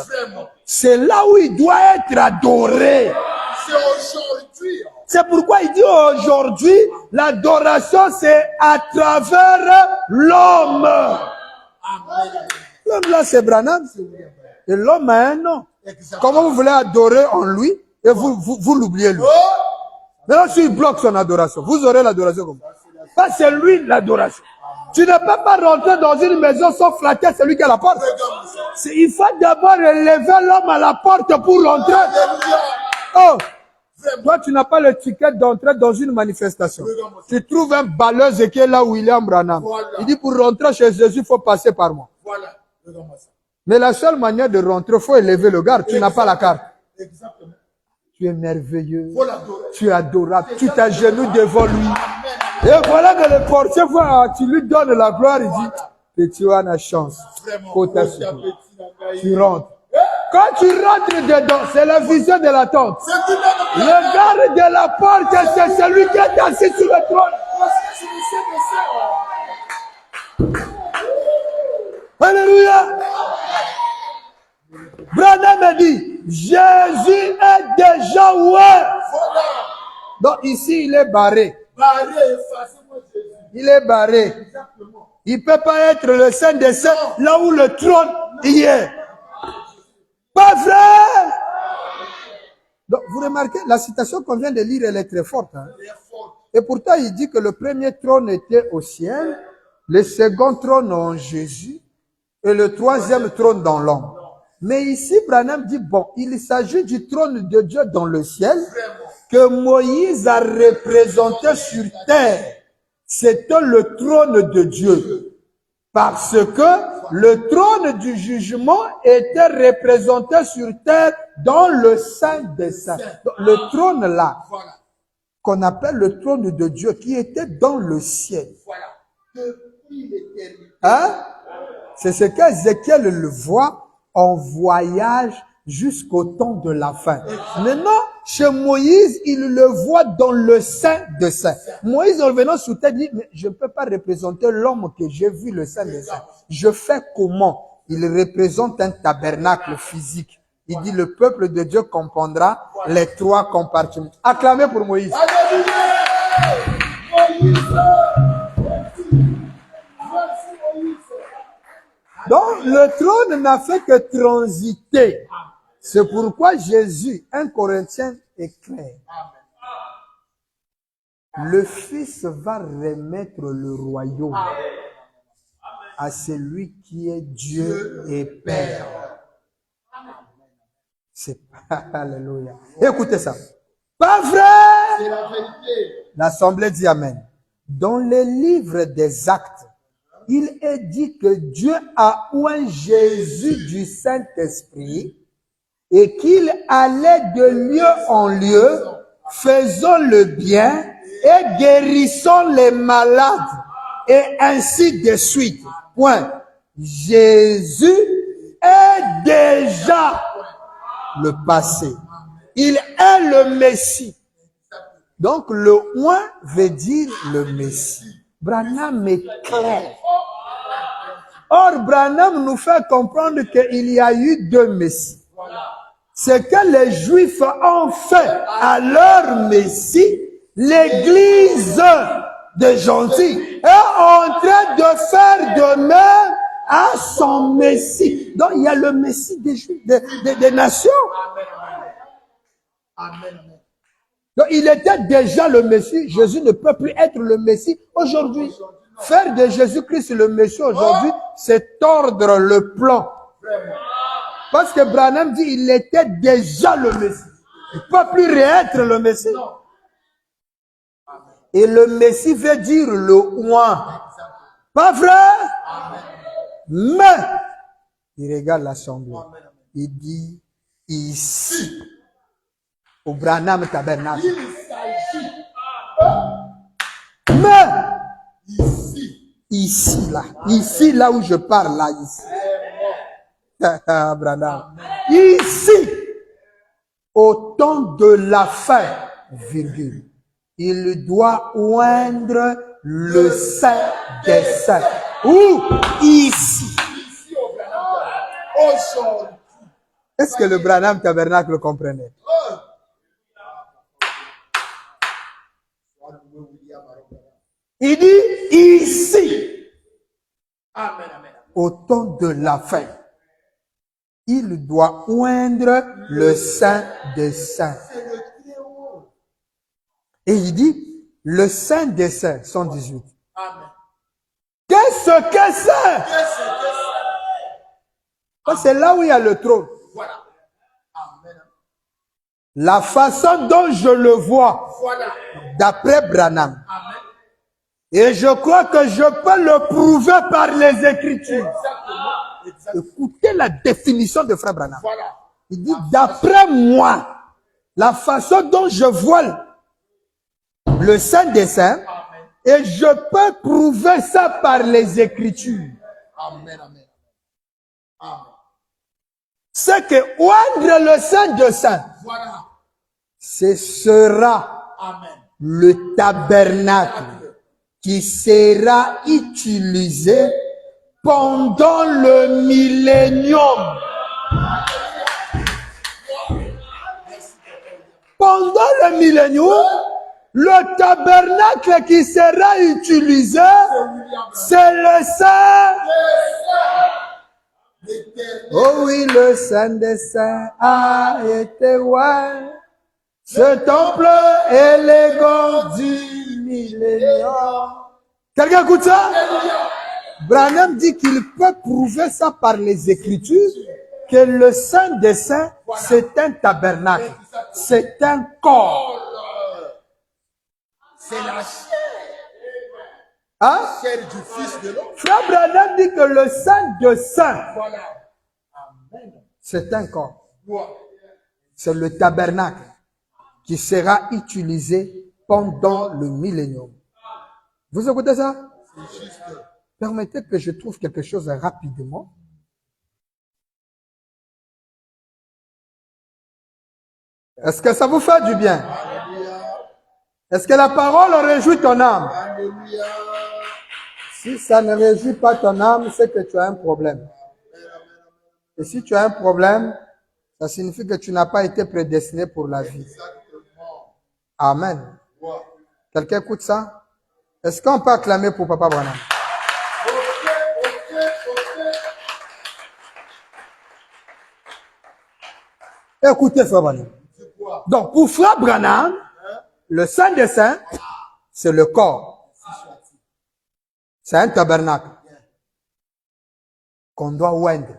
S2: C'est là où il doit être adoré.
S3: C'est aujourd'hui.
S2: C'est pourquoi il dit aujourd'hui, l'adoration c'est à travers l'homme. L'homme là c'est Branham. Et l'homme a un nom. Comment vous voulez adorer en lui et vous l'oubliez lui? Maintenant s'il bloque son adoration, vous aurez l'adoration comme ça. C'est lui l'adoration. Tu ne peux pas rentrer dans une maison sans flatter celui qui a la porte. Il faut d'abord lever l'homme à la porte pour rentrer. Oh! Toi, tu n'as pas le ticket d'entrée dans une manifestation. Tu trouves un balleuse qui est là où il est en Branham. Il dit pour rentrer chez Jésus, il faut passer par moi. Mais la seule manière de rentrer, il faut élever le garde. Tu n'as pas la carte. Tu es merveilleux. Tu es adorable. Tu t'agenouilles devant lui. Et voilà que le portier voit, tu lui donnes la gloire. Il dit, petit homme a chance. Tu rentres. Quand tu rentres dedans, c'est la vision de la tente. Le garde de la porte, c'est celui qui est assis sur le trône. Alléluia. Branham a dit, Jésus est déjà où est. Donc ici, il est barré. Il est barré. Il ne peut pas être le Saint des Saints là où le trône y est. Pas vrai? Donc, vous remarquez, la citation qu'on vient de lire, elle est très forte. Hein? Et pourtant, il dit que le premier trône était au ciel, le second trône en Jésus, et le troisième trône dans l'homme. Mais ici, Branham dit, bon, il s'agit du trône de Dieu dans le ciel, que Moïse a représenté sur terre. C'était le trône de Dieu. Parce que le trône du jugement était représenté sur terre dans le Saint des Saints. Le trône là, qu'on appelle le trône de Dieu, qui était dans le ciel. Hein? C'est ce qu'Ézéchiel le voit en voyage jusqu'au temps de la fin. Maintenant, chez Moïse, il le voit dans le Saint des Saints. Moïse, en revenant sur terre, dit, mais je ne peux pas représenter l'homme que j'ai vu, le Saint des Saints. Je fais comment? Il représente un tabernacle physique. Il dit, le peuple de Dieu comprendra les trois compartiments. Acclamez pour Moïse. Donc, le trône n'a fait que transiter. C'est pourquoi Jésus, 1 Corinthiens, est clair. Le Fils va remettre le royaume à celui qui est Dieu et Père. C'est pas... Alléluia. Écoutez ça. Pas vrai?
S3: C'est la vérité.
S2: L'Assemblée dit Amen. Dans les livres des Actes, il est dit que Dieu a oint Jésus du Saint-Esprit et qu'il allait de lieu en lieu, faisant le bien et guérissant les malades, et ainsi de suite. Point. Jésus est déjà le passé. Il est le Messie. Donc le oint veut dire le Messie. Branham est clair. Or, Branham nous fait comprendre qu'il y a eu deux Messies. Ce que les Juifs ont fait à leur Messie, l'Église des gentils est en train de faire de même à son Messie. Donc, il y a le Messie des Juifs, des nations.
S3: Amen.
S2: Donc, il était déjà le Messie. Jésus ne peut plus être le Messie aujourd'hui. Faire de Jésus-Christ le Messie aujourd'hui, c'est tordre le plan. Parce que Branham dit il était déjà le Messie. Il ne peut plus réêtre le Messie. Et le Messie veut dire le oint. Pas vrai? Mais, il regarde l'assemblée. Il dit,
S1: ici, au Branham Tabernacle.
S3: Il s'agit
S1: Mais
S3: ici.
S1: ici là où je parle, là, ici. Branham. Ici, au temps de la fin, virgule, il doit oindre le Saint des Saints. Ou ici.
S3: Ici au Branham. Aujourd'hui.
S1: Est-ce que le Branham Tabernacle comprenait? Il dit ici,
S3: Amen, amen.
S1: au temps de la fin, il doit oindre le Saint des Saints.
S3: C'est le Très-Haut.
S1: Et il dit, le Saint des Saints, 118.
S3: Amen.
S1: Qu'est-ce que c'est?
S3: Qu'est-ce que c'est?
S1: Parce que c'est là où il y a le trône.
S3: Voilà. Amen.
S1: La façon dont je le vois,
S3: Voilà.
S1: d'après Branham,
S3: Amen.
S1: et je crois que je peux le prouver par les Écritures.
S3: Exactement. Exactement.
S1: Écoutez la définition de Frère Branham.
S3: Voilà.
S1: Il dit, d'après moi, la façon dont je vois le Saint des Saints,
S3: Amen.
S1: et je peux prouver ça par les Écritures,
S3: Amen, amen. Amen.
S1: c'est que oindre le Saint des Saints,
S3: Voilà.
S1: ce sera
S3: Amen.
S1: le tabernacle qui sera utilisé pendant le millénium. Pendant le millénium, le tabernacle qui sera utilisé, c'est le Saint.
S3: L'éternel.
S1: Oh oui, le Saint des Saints a été oint. Ce temple élégant du millénium. Quelqu'un écoute ça? Branham dit qu'il peut prouver ça par les Écritures, que le Saint des Saints, c'est un tabernacle, c'est un corps.
S3: C'est la
S1: Hein?
S3: chair du Fils de l'homme.
S1: Frère Branham dit que le Saint des Saints,
S3: Voilà. Amen.
S1: c'est un corps,
S3: Gloire.
S1: c'est le tabernacle qui sera utilisé pendant le millénium. Vous écoutez ça?
S3: C'est juste.
S1: Permettez que je trouve quelque chose rapidement. Est-ce que ça vous fait du bien?
S3: Alléluia.
S1: Est-ce que la parole réjouit ton âme?
S3: Alléluia.
S1: Si ça ne réjouit pas ton âme, c'est que tu as un problème. Et si tu as un problème, ça signifie que tu n'as pas été prédestiné pour la vie.
S3: Exactement.
S1: Amen.
S3: Gloire.
S1: Quelqu'un écoute ça? Est-ce qu'on peut acclamer pour Papa Branham?
S3: Ok.
S1: Écoutez, Frère Branham.
S3: C'est quoi?
S1: Donc, pour Frère Branham, le Saint des Saints, c'est le corps. C'est un tabernacle qu'on doit oindre.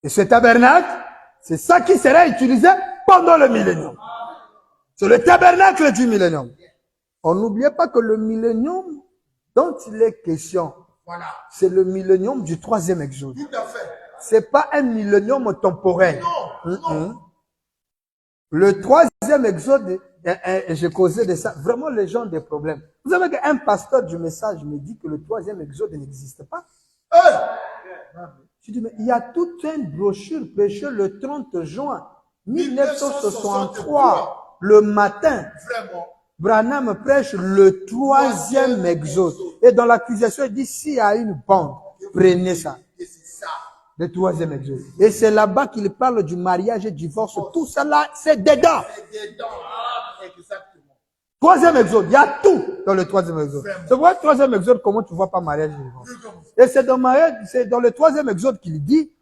S1: Et ce tabernacle, c'est ça qui sera utilisé pendant le millénium. C'est le tabernacle du millénium. On n'oubliez pas que le millénium dont il est question,
S3: Voilà.
S1: c'est le millénium du troisième exode.
S3: Tout à fait.
S1: C'est pas un millénium temporel.
S3: Non.
S1: Le troisième exode, j'ai causé de ça. Vraiment, les gens ont des problèmes. Vous savez qu'un pasteur du message me dit que le troisième exode n'existe pas. Je dis, mais il y a toute une brochure prêchée le 30 juin 1963, le matin.
S3: Vraiment.
S1: Branham prêche le troisième exode. Et dans l'accusation, il dit, s'il y a une bande, prenez ça.
S3: Et c'est ça.
S1: Le troisième exode. Et c'est là-bas qu'il parle du mariage et du divorce. Tout ça là, c'est dedans.
S3: C'est dedans. Exactement.
S1: Troisième exode, il y a tout dans le troisième exode. C'est vrai, le troisième exode, comment tu vois pas mariage et divorce? Et c'est dans le troisième exode qu'il dit,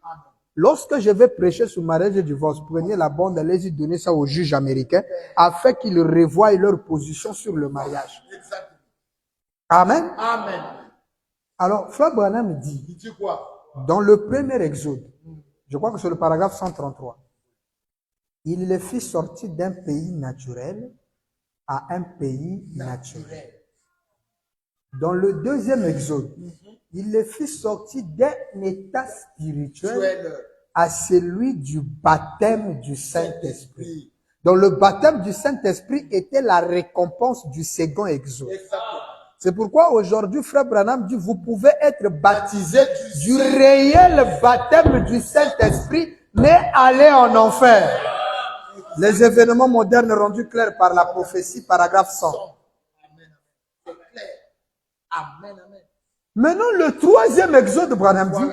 S1: lorsque je vais prêcher sur mariage et divorce, prenez la bande, allez-y donner ça aux juges américains, afin qu'ils revoient leur position sur le mariage.
S3: Exactement.
S1: Amen.
S3: Amen.
S1: Alors, Frère Branham dit,
S3: Il dit quoi?
S1: dans le premier exode, je crois que c'est le paragraphe 133, il les fit sortir d'un pays naturel à un pays naturel. Dans le deuxième exode, il les fit sortir d'un état spirituel à celui du baptême du Saint-Esprit. Donc le baptême du Saint-Esprit était la récompense du second exode.
S3: Exactement.
S1: C'est pourquoi aujourd'hui, Frère Branham dit, vous pouvez être baptisé du réel baptême du Saint-Esprit, mais aller en enfer. Les événements modernes rendus clairs par la prophétie, paragraphe 100.
S3: Amen. C'est clair. Amen. Amen.
S1: Maintenant, le troisième exode de Branham dit,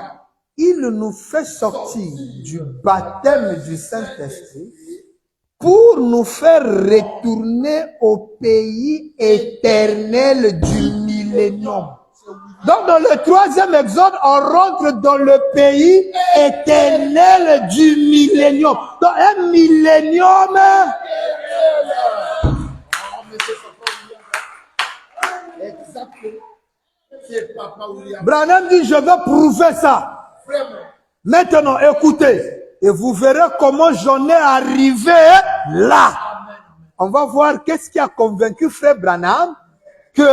S1: il nous fait sortir du baptême du Saint-Esprit pour nous faire retourner au pays éternel du millénium. Donc, dans le troisième exode, on rentre dans le pays éternel du millénium. Dans un millénium,
S3: Exactement. C'est Papa William.
S1: Branham dit, je vais prouver ça.
S3: Vraiment.
S1: Maintenant, écoutez, et vous verrez comment j'en ai arrivé là. On va voir qu'est-ce qui a convaincu Frère Branham que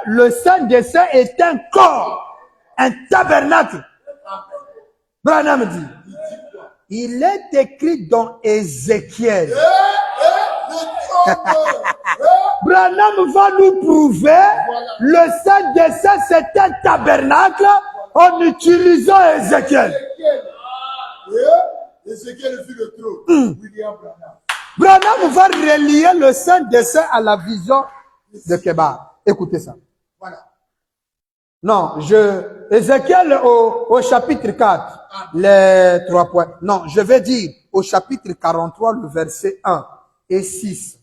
S1: le Saint des Saints est un corps, un tabernacle. Branham dit, il est écrit dans Ézéchiel. Branham va nous prouver le Saint des Saints c'est un tabernacle en utilisant Ézéchiel.
S3: Ézéchiel fut le trône. William Branham.
S1: Branham va relier le Saint des Saints à la vision de Kébar. Écoutez ça.
S3: Voilà.
S1: Non, Ézéchiel au chapitre 4, les 3 points. Non, je vais dire au chapitre 43, le verset 1 et 6.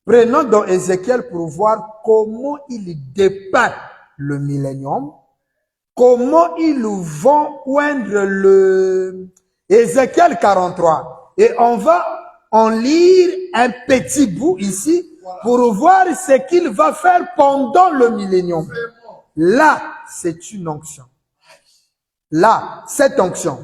S1: Prenons dans Ézéchiel pour voir comment il dépeint le millénium, comment ils vont oindre le Ézéchiel 43. Et on va en lire un petit bout ici pour voir ce qu'il va faire pendant le millénium. Là, c'est une onction. Là, cette onction.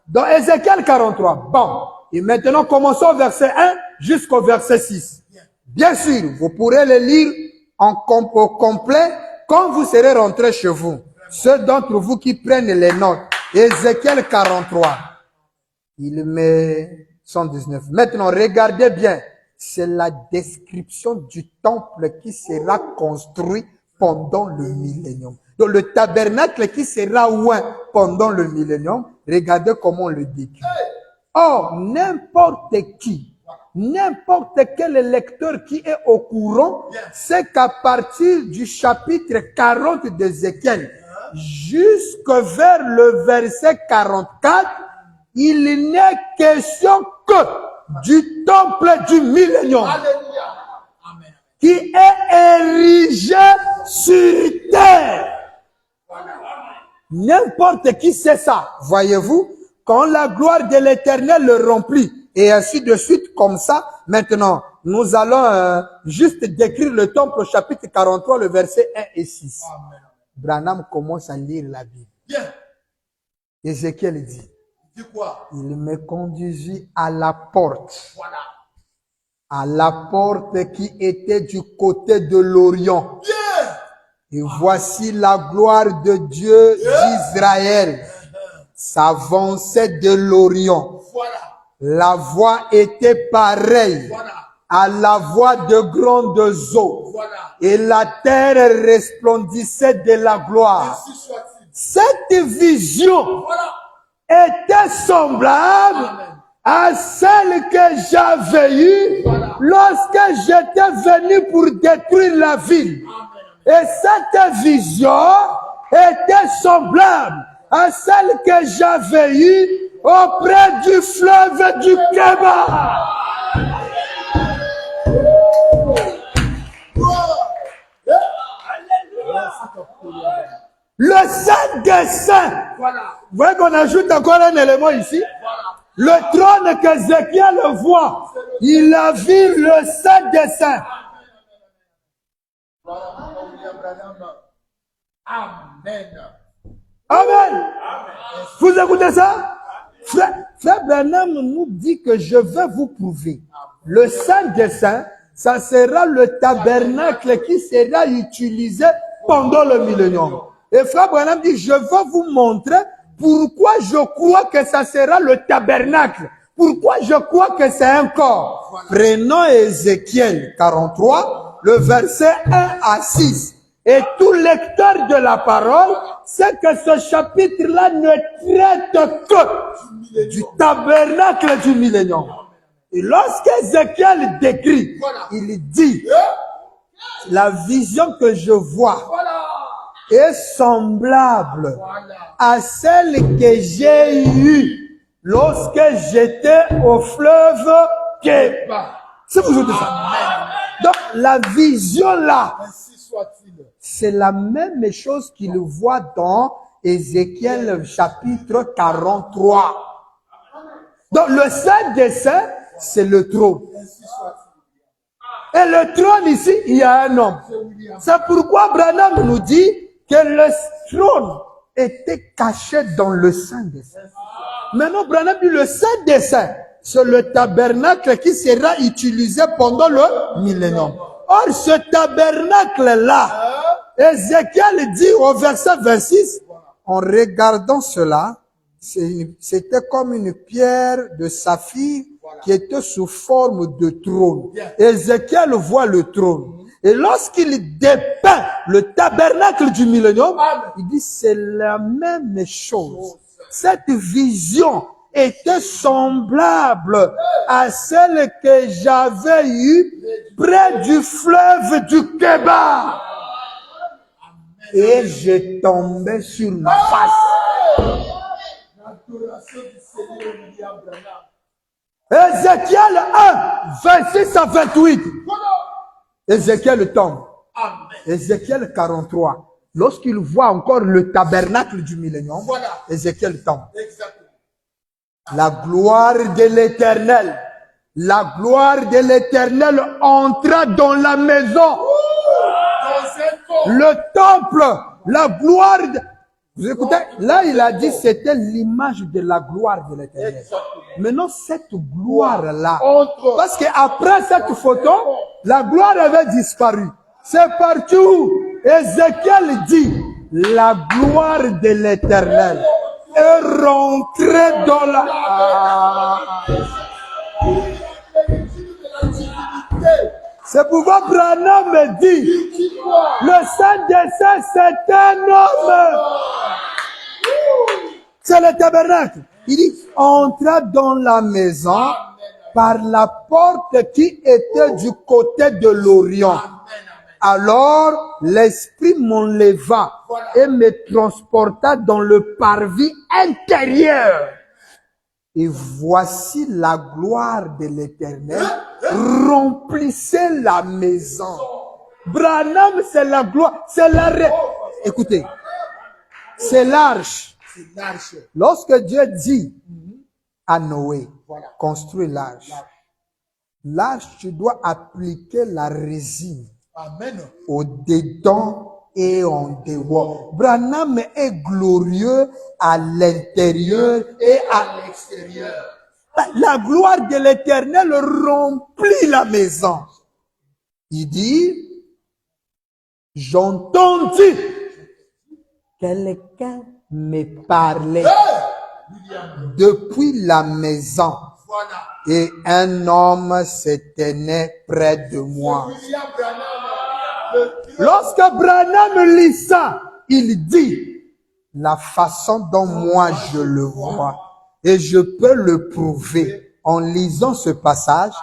S1: Dans Ézéchiel 43. Bon. Et maintenant, commençons au verset 1 jusqu'au verset 6. Bien sûr, vous pourrez le lire au complet quand vous serez rentrés chez vous. Ceux d'entre vous qui prennent les notes. Ézéchiel 43. Il met 119. Maintenant, regardez bien. C'est la description du temple qui sera construit pendant le millénium. Donc, le tabernacle qui sera oint pendant le millénium, regardez comment on le décrit. Or, n'importe quel lecteur qui est au courant, sait qu'à partir du chapitre 40 d'Ézéchiel, jusque vers le verset 44, il n'est question que du temple du millénium.
S3: Alléluia.
S1: Qui est érigé sur terre. N'importe qui sait ça. Voyez-vous, quand la gloire de l'Éternel le remplit, et ainsi de suite, comme ça, maintenant, nous allons juste décrire le temple au chapitre 43, le verset 1 et 6.
S3: Amen.
S1: Branham commence à lire la Bible.
S3: Bien.
S1: Ézéchiel dit,
S3: Dis quoi?
S1: il me conduisit à la porte.
S3: Voilà.
S1: À la porte qui était du côté de l'Orient.
S3: Bien.
S1: Et voici la gloire de Dieu d'Israël s'avançait de l'Orient.
S3: Voilà.
S1: La voix était pareille
S3: Voilà.
S1: à la voix de grandes eaux.
S3: Voilà.
S1: Et la terre resplendissait de la gloire.
S3: Ainsi soit-il.
S1: Cette vision
S3: Voilà.
S1: était semblable
S3: Amen.
S1: à celle que j'avais eue lorsque j'étais venu pour détruire la ville. Et cette vision était semblable à celle que j'avais eue auprès du fleuve du Kébar. Le Saint des Saints.
S3: Voilà.
S1: Vous voyez qu'on ajoute encore un élément ici. Le trône qu'Ézéchiel voit, il a vu le Saint des Saints.
S3: Amen.
S1: Amen. Vous écoutez ça? Frère Branham nous dit que je vais vous prouver. Le Saint des Saints, ça sera le tabernacle qui sera utilisé pendant le millénium. Et Frère Branham dit, je vais vous montrer
S2: Pourquoi je crois que ça sera le tabernacle? Pourquoi je crois que c'est un corps? Prenons Ézéchiel 43, le verset 1 à 6. Et tout lecteur de la parole sait que ce chapitre-là ne traite que du tabernacle du millénium. Et lorsqu'Ézéchiel décrit, il dit, la vision que je vois est semblable à celle que j'ai eue lorsque j'étais au fleuve Kéba. C'est vous de ça. Donc, la vision là,
S3: Ainsi soit-il.
S2: c'est la même chose qu'il voit dans Ézéchiel chapitre 43. Donc, le saint dessein, c'est le trône.
S3: Ainsi soit-il.
S2: Et le trône ici, il y a un homme. C'est pourquoi Branham nous dit que le trône était caché dans le Saint des Saints. Maintenant, Branham dit le Saint des Saints, c'est le tabernacle qui sera utilisé pendant le millénium. Or, ce tabernacle-là, Ézéchiel dit au verset 26, en regardant cela, c'était comme une pierre de saphir qui était sous forme de trône. Ézéchiel voit le trône. Et lorsqu'il dépeint le tabernacle du millénium, il dit c'est la même chose. Cette vision était semblable à celle que j'avais eue près du fleuve du Kéba. Et je tombais sur ma face.
S3: L'adoration du Seigneur William Branham.
S2: Ézéchiel 1, 26 à 28. Ézéchiel tombe.
S3: Amen.
S2: Ézéchiel 43. Lorsqu'il voit encore le tabernacle du millénium,
S3: Voilà.
S2: Ézéchiel tombe.
S3: Exactement.
S2: La gloire de l'Éternel. La gloire de l'Éternel entra dans la maison.
S3: Dans un corps.
S2: Le temple, la gloire de... Vous écoutez, là il a dit c'était l'image de la gloire de l'Éternel. Maintenant cette gloire-là, parce qu'après cette photo, la gloire avait disparu. C'est partout. Ézéchiel dit, la gloire de l'Éternel est rentrée dans la... C'est pourquoi Branham me dit, le Saint des Saints, c'est un homme. C'est le tabernacle. Il dit, entra dans la maison par la porte qui était du côté de l'Orient. Alors, l'Esprit m'enleva et me transporta dans le parvis intérieur. Et voici la gloire de l'Éternel remplissait la maison. Branham, c'est la gloire, c'est la... Écoutez, c'est l'arche.
S3: C'est l'arche.
S2: Lorsque Dieu dit à Noé, construis l'arche, l'arche, tu dois appliquer la résine
S3: Amen.
S2: au dedans et en dehors. Branham est glorieux à l'intérieur et à
S3: l'extérieur.
S2: la gloire de l'Éternel remplit la maison. Il dit, j'entendis quelqu'un me parlait depuis la maison
S3: Voilà.
S2: et un homme se tenait près de moi.
S3: William Branham.
S2: Lorsque Branham lit ça, il dit, la façon dont moi je le vois, et je peux le prouver en lisant ce passage,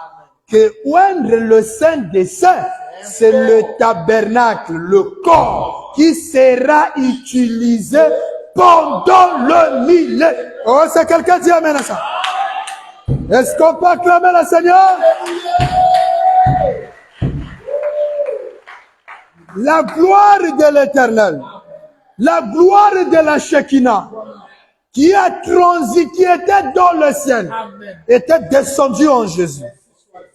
S2: que oindre le Saint des Saints, c'est le tabernacle, le corps, qui sera utilisé pendant le millénaire. Oh, c'est quelqu'un qui dit amen à ça. Est-ce qu'on peut acclamer le Seigneur? La gloire de l'Éternel, la gloire de la Shekinah, qui a transi, qui était dans le ciel, était descendu en Jésus.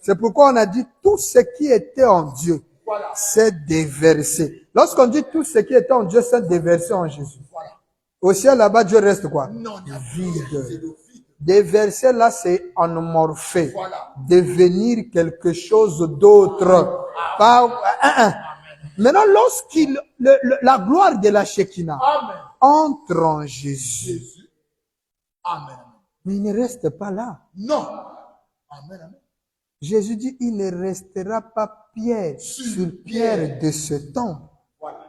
S2: C'est pourquoi on a dit tout ce qui était en Dieu s'est déversé. Lorsqu'on dit tout ce qui était en Dieu s'est déversé en Jésus. Au ciel là-bas, Dieu reste quoi? Vide. Déverser là, c'est enmorpher, devenir quelque chose d'autre. Maintenant, lorsqu'il, la gloire de la Shekinah entre en Jésus,
S3: Amen.
S2: Mais il ne reste pas là.
S3: Non. Amen. Amen.
S2: Jésus dit, il ne restera pas pierre sur pierre de ce temple.
S3: Voilà.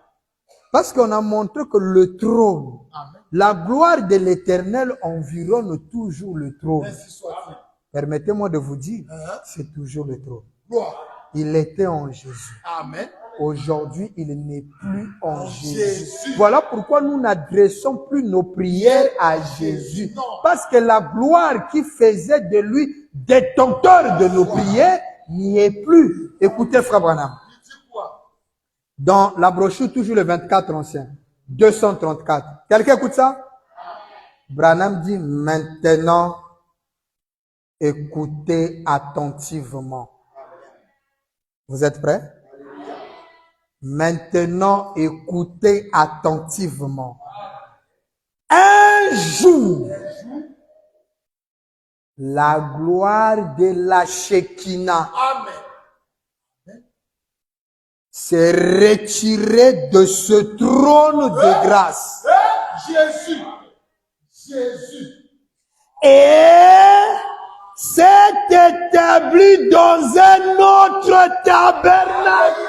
S2: Parce qu'on a montré que le trône,
S3: Amen.
S2: la gloire de l'Éternel environne toujours le trône.
S3: Ainsi soit-il.
S2: Permettez-moi de vous dire,
S3: Hein?
S2: c'est toujours le trône.
S3: Gloire.
S2: Il était en Jésus.
S3: Amen.
S2: Aujourd'hui, il n'est plus en Jésus.
S3: Jésus.
S2: Voilà pourquoi nous n'adressons plus nos prières à Jésus.
S3: Non.
S2: Parce que la gloire qui faisait de lui détenteur de nos prières n'y est plus. Écoutez, Frère Branham.
S3: Il dit quoi?
S2: Dans la brochure, toujours le 24 ancien, 234. Quelqu'un écoute ça? Branham dit, maintenant, écoutez attentivement. Vous êtes prêts? Maintenant, écoutez attentivement. Un jour, la gloire de la Shekinah
S3: Amen.
S2: s'est retirée de ce trône de grâce
S3: Jésus. Jésus.
S2: et s'est établie dans un autre tabernacle.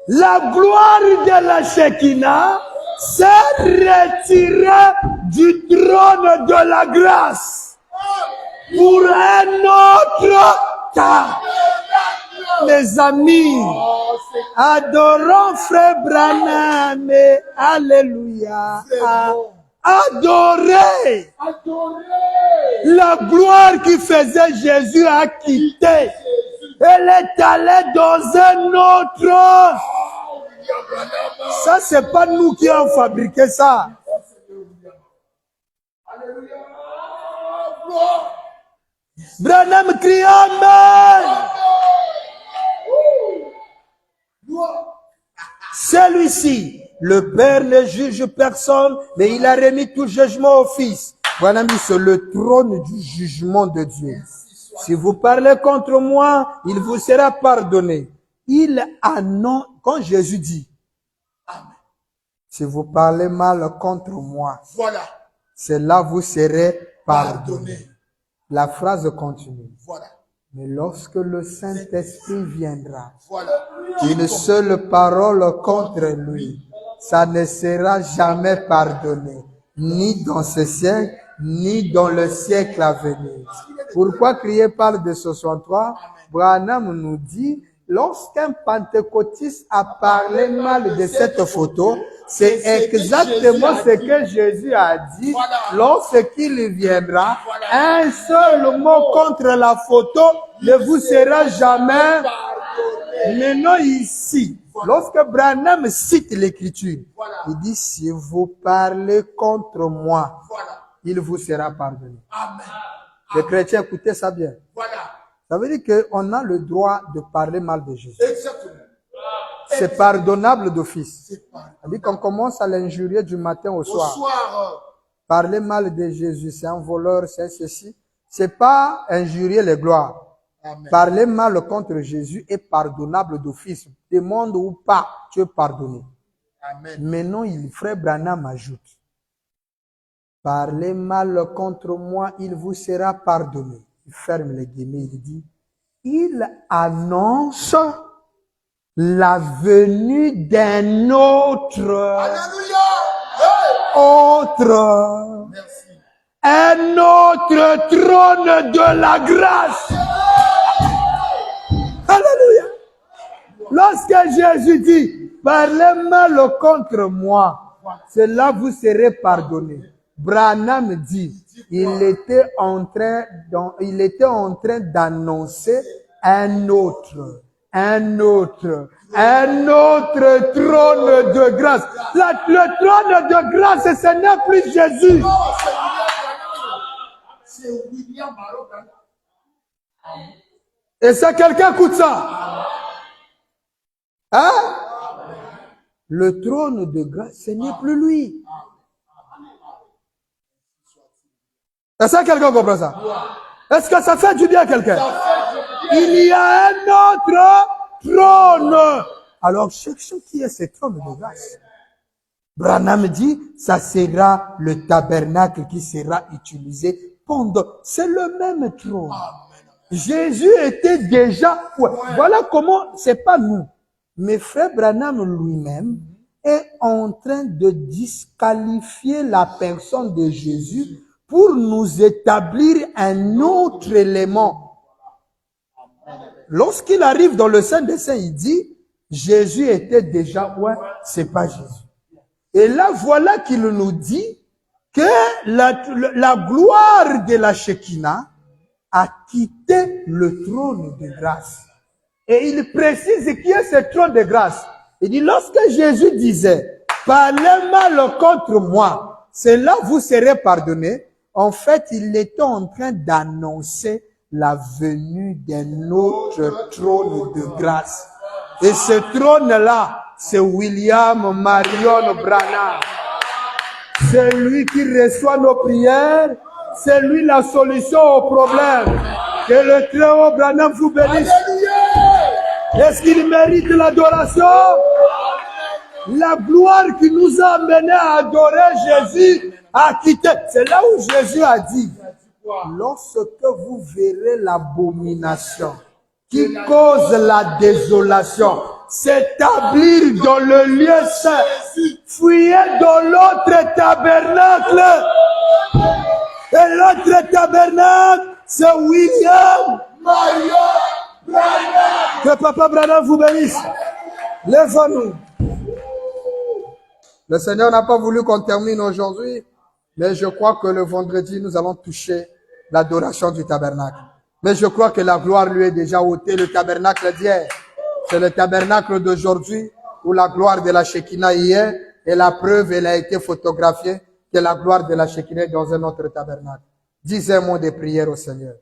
S2: La gloire de la Shekinah s'est retirée du trône de la grâce pour un autre temps. Mes amis,
S3: Oh, c'est
S2: adorons Frère Branham, alléluia. Adorez
S3: adoré.
S2: la gloire qui faisait Jésus a quitté. Elle est allée dans un autre. Ça, c'est pas nous qui avons fabriqué ça.
S3: Alléluia. Gloire.
S2: Branham crie Amen.
S3: Gloire.
S2: Celui-ci, le Père ne juge personne, mais il a remis tout jugement au Fils. Branham dit, c'est le trône du jugement de Dieu. Si vous parlez contre moi, il vous sera pardonné. Il annonce, quand Jésus dit,
S3: Amen.
S2: si vous parlez mal contre moi,
S3: Voilà.
S2: c'est là vous serez pardonné.
S3: Pardonné.
S2: La phrase continue.
S3: Voilà.
S2: Mais lorsque le Saint-Esprit viendra,
S3: Voilà.
S2: une seule parole contre lui, ça ne sera jamais pardonné, ni dans ce siècle, ni dans le siècle à venir. Pourquoi crier parle de 63? Branham nous dit, lorsqu'un pentecôtiste a parlé mal de cette photo, c'est exactement ce que Jésus a dit. Lorsqu'il viendra, un seul mot contre la photo ne vous sera jamais. Maintenant ici, lorsque Branham cite l'écriture, il dit, si vous parlez contre moi,
S3: Voilà.
S2: il vous sera pardonné.
S3: Amen.
S2: Les chrétiens, écoutez ça bien.
S3: Voilà.
S2: Ça veut dire qu'on a le droit de parler mal de Jésus.
S3: Exactement.
S2: C'est pardonnable d'office.
S3: C'est pas.
S2: Ça veut dire qu'on commence à l'injurier du matin au
S3: Au
S2: soir.
S3: soir.
S2: Parler mal de Jésus, c'est un voleur, c'est ceci. C'est pas injurier les gloires.
S3: Amen.
S2: Parler mal contre Jésus est pardonnable d'office. Demande ou pas, tu es pardonné.
S3: Amen.
S2: Maintenant, frère Branham ajoute, parlez mal contre moi, il vous sera pardonné. Il ferme les guillemets, il dit, il annonce la venue d'un autre,
S3: Alléluia. Hey.
S2: autre,
S3: Merci.
S2: un autre trône de la grâce. Alléluia. Lorsque Jésus dit, parlez mal contre moi, c'est là vous serez pardonné. Branham dit, il était en train d'annoncer un autre trône de grâce. Le trône de grâce, ce n'est plus Jésus.
S3: Non, c'est William Barrow.
S2: Et ça, quelqu'un écoute ça. Hein? Le trône de grâce, ce n'est plus lui. Est-ce que quelqu'un comprend ça? Est-ce que ça fait du bien à quelqu'un? Il y a un autre trône. Alors cherchons qui est ce trône de grâce. Branham dit, ça sera le tabernacle qui sera utilisé pendant. C'est le même trône. Jésus était déjà. Ouais, voilà comment, c'est pas nous. Mais frère Branham lui-même est en train de disqualifier la personne de Jésus pour nous établir un autre élément. Lorsqu'il arrive dans le Saint des Saints, il dit, Jésus était déjà, ouais, c'est pas Jésus. Et là, voilà qu'il nous dit que la gloire de la Shekinah a quitté le trône de grâce. Et il précise qui est ce trône de grâce. Il dit, lorsque Jésus disait, parlez mal contre moi, c'est là vous serez pardonnés. En fait, il était en train d'annoncer la venue d'un autre trône de grâce. Et ce trône-là, c'est William Marion Branham. C'est lui qui reçoit nos prières. C'est lui la solution au problème. Que le très haut Branham vous bénisse. Est-ce qu'il mérite l'adoration? La gloire qui nous a amenés à adorer Jésus a quitté. C'est là où Jésus a dit, lorsque vous verrez l'abomination qui cause la désolation s'établir dans le lieu saint, fuyez dans l'autre tabernacle. Et l'autre tabernacle, c'est William Marion. Que Papa Branham vous bénisse. Lève-nous.
S1: Le Seigneur n'a pas voulu qu'on termine aujourd'hui, mais je crois que le vendredi, nous allons toucher l'adoration du tabernacle. Mais je crois que la gloire lui est déjà ôtée. Le tabernacle d'hier, c'est le tabernacle d'aujourd'hui où la gloire de la Shekinah y est. Et la preuve, elle a été photographiée que la gloire de la Shekinah est dans un autre tabernacle. Disez un mot de prière au Seigneur.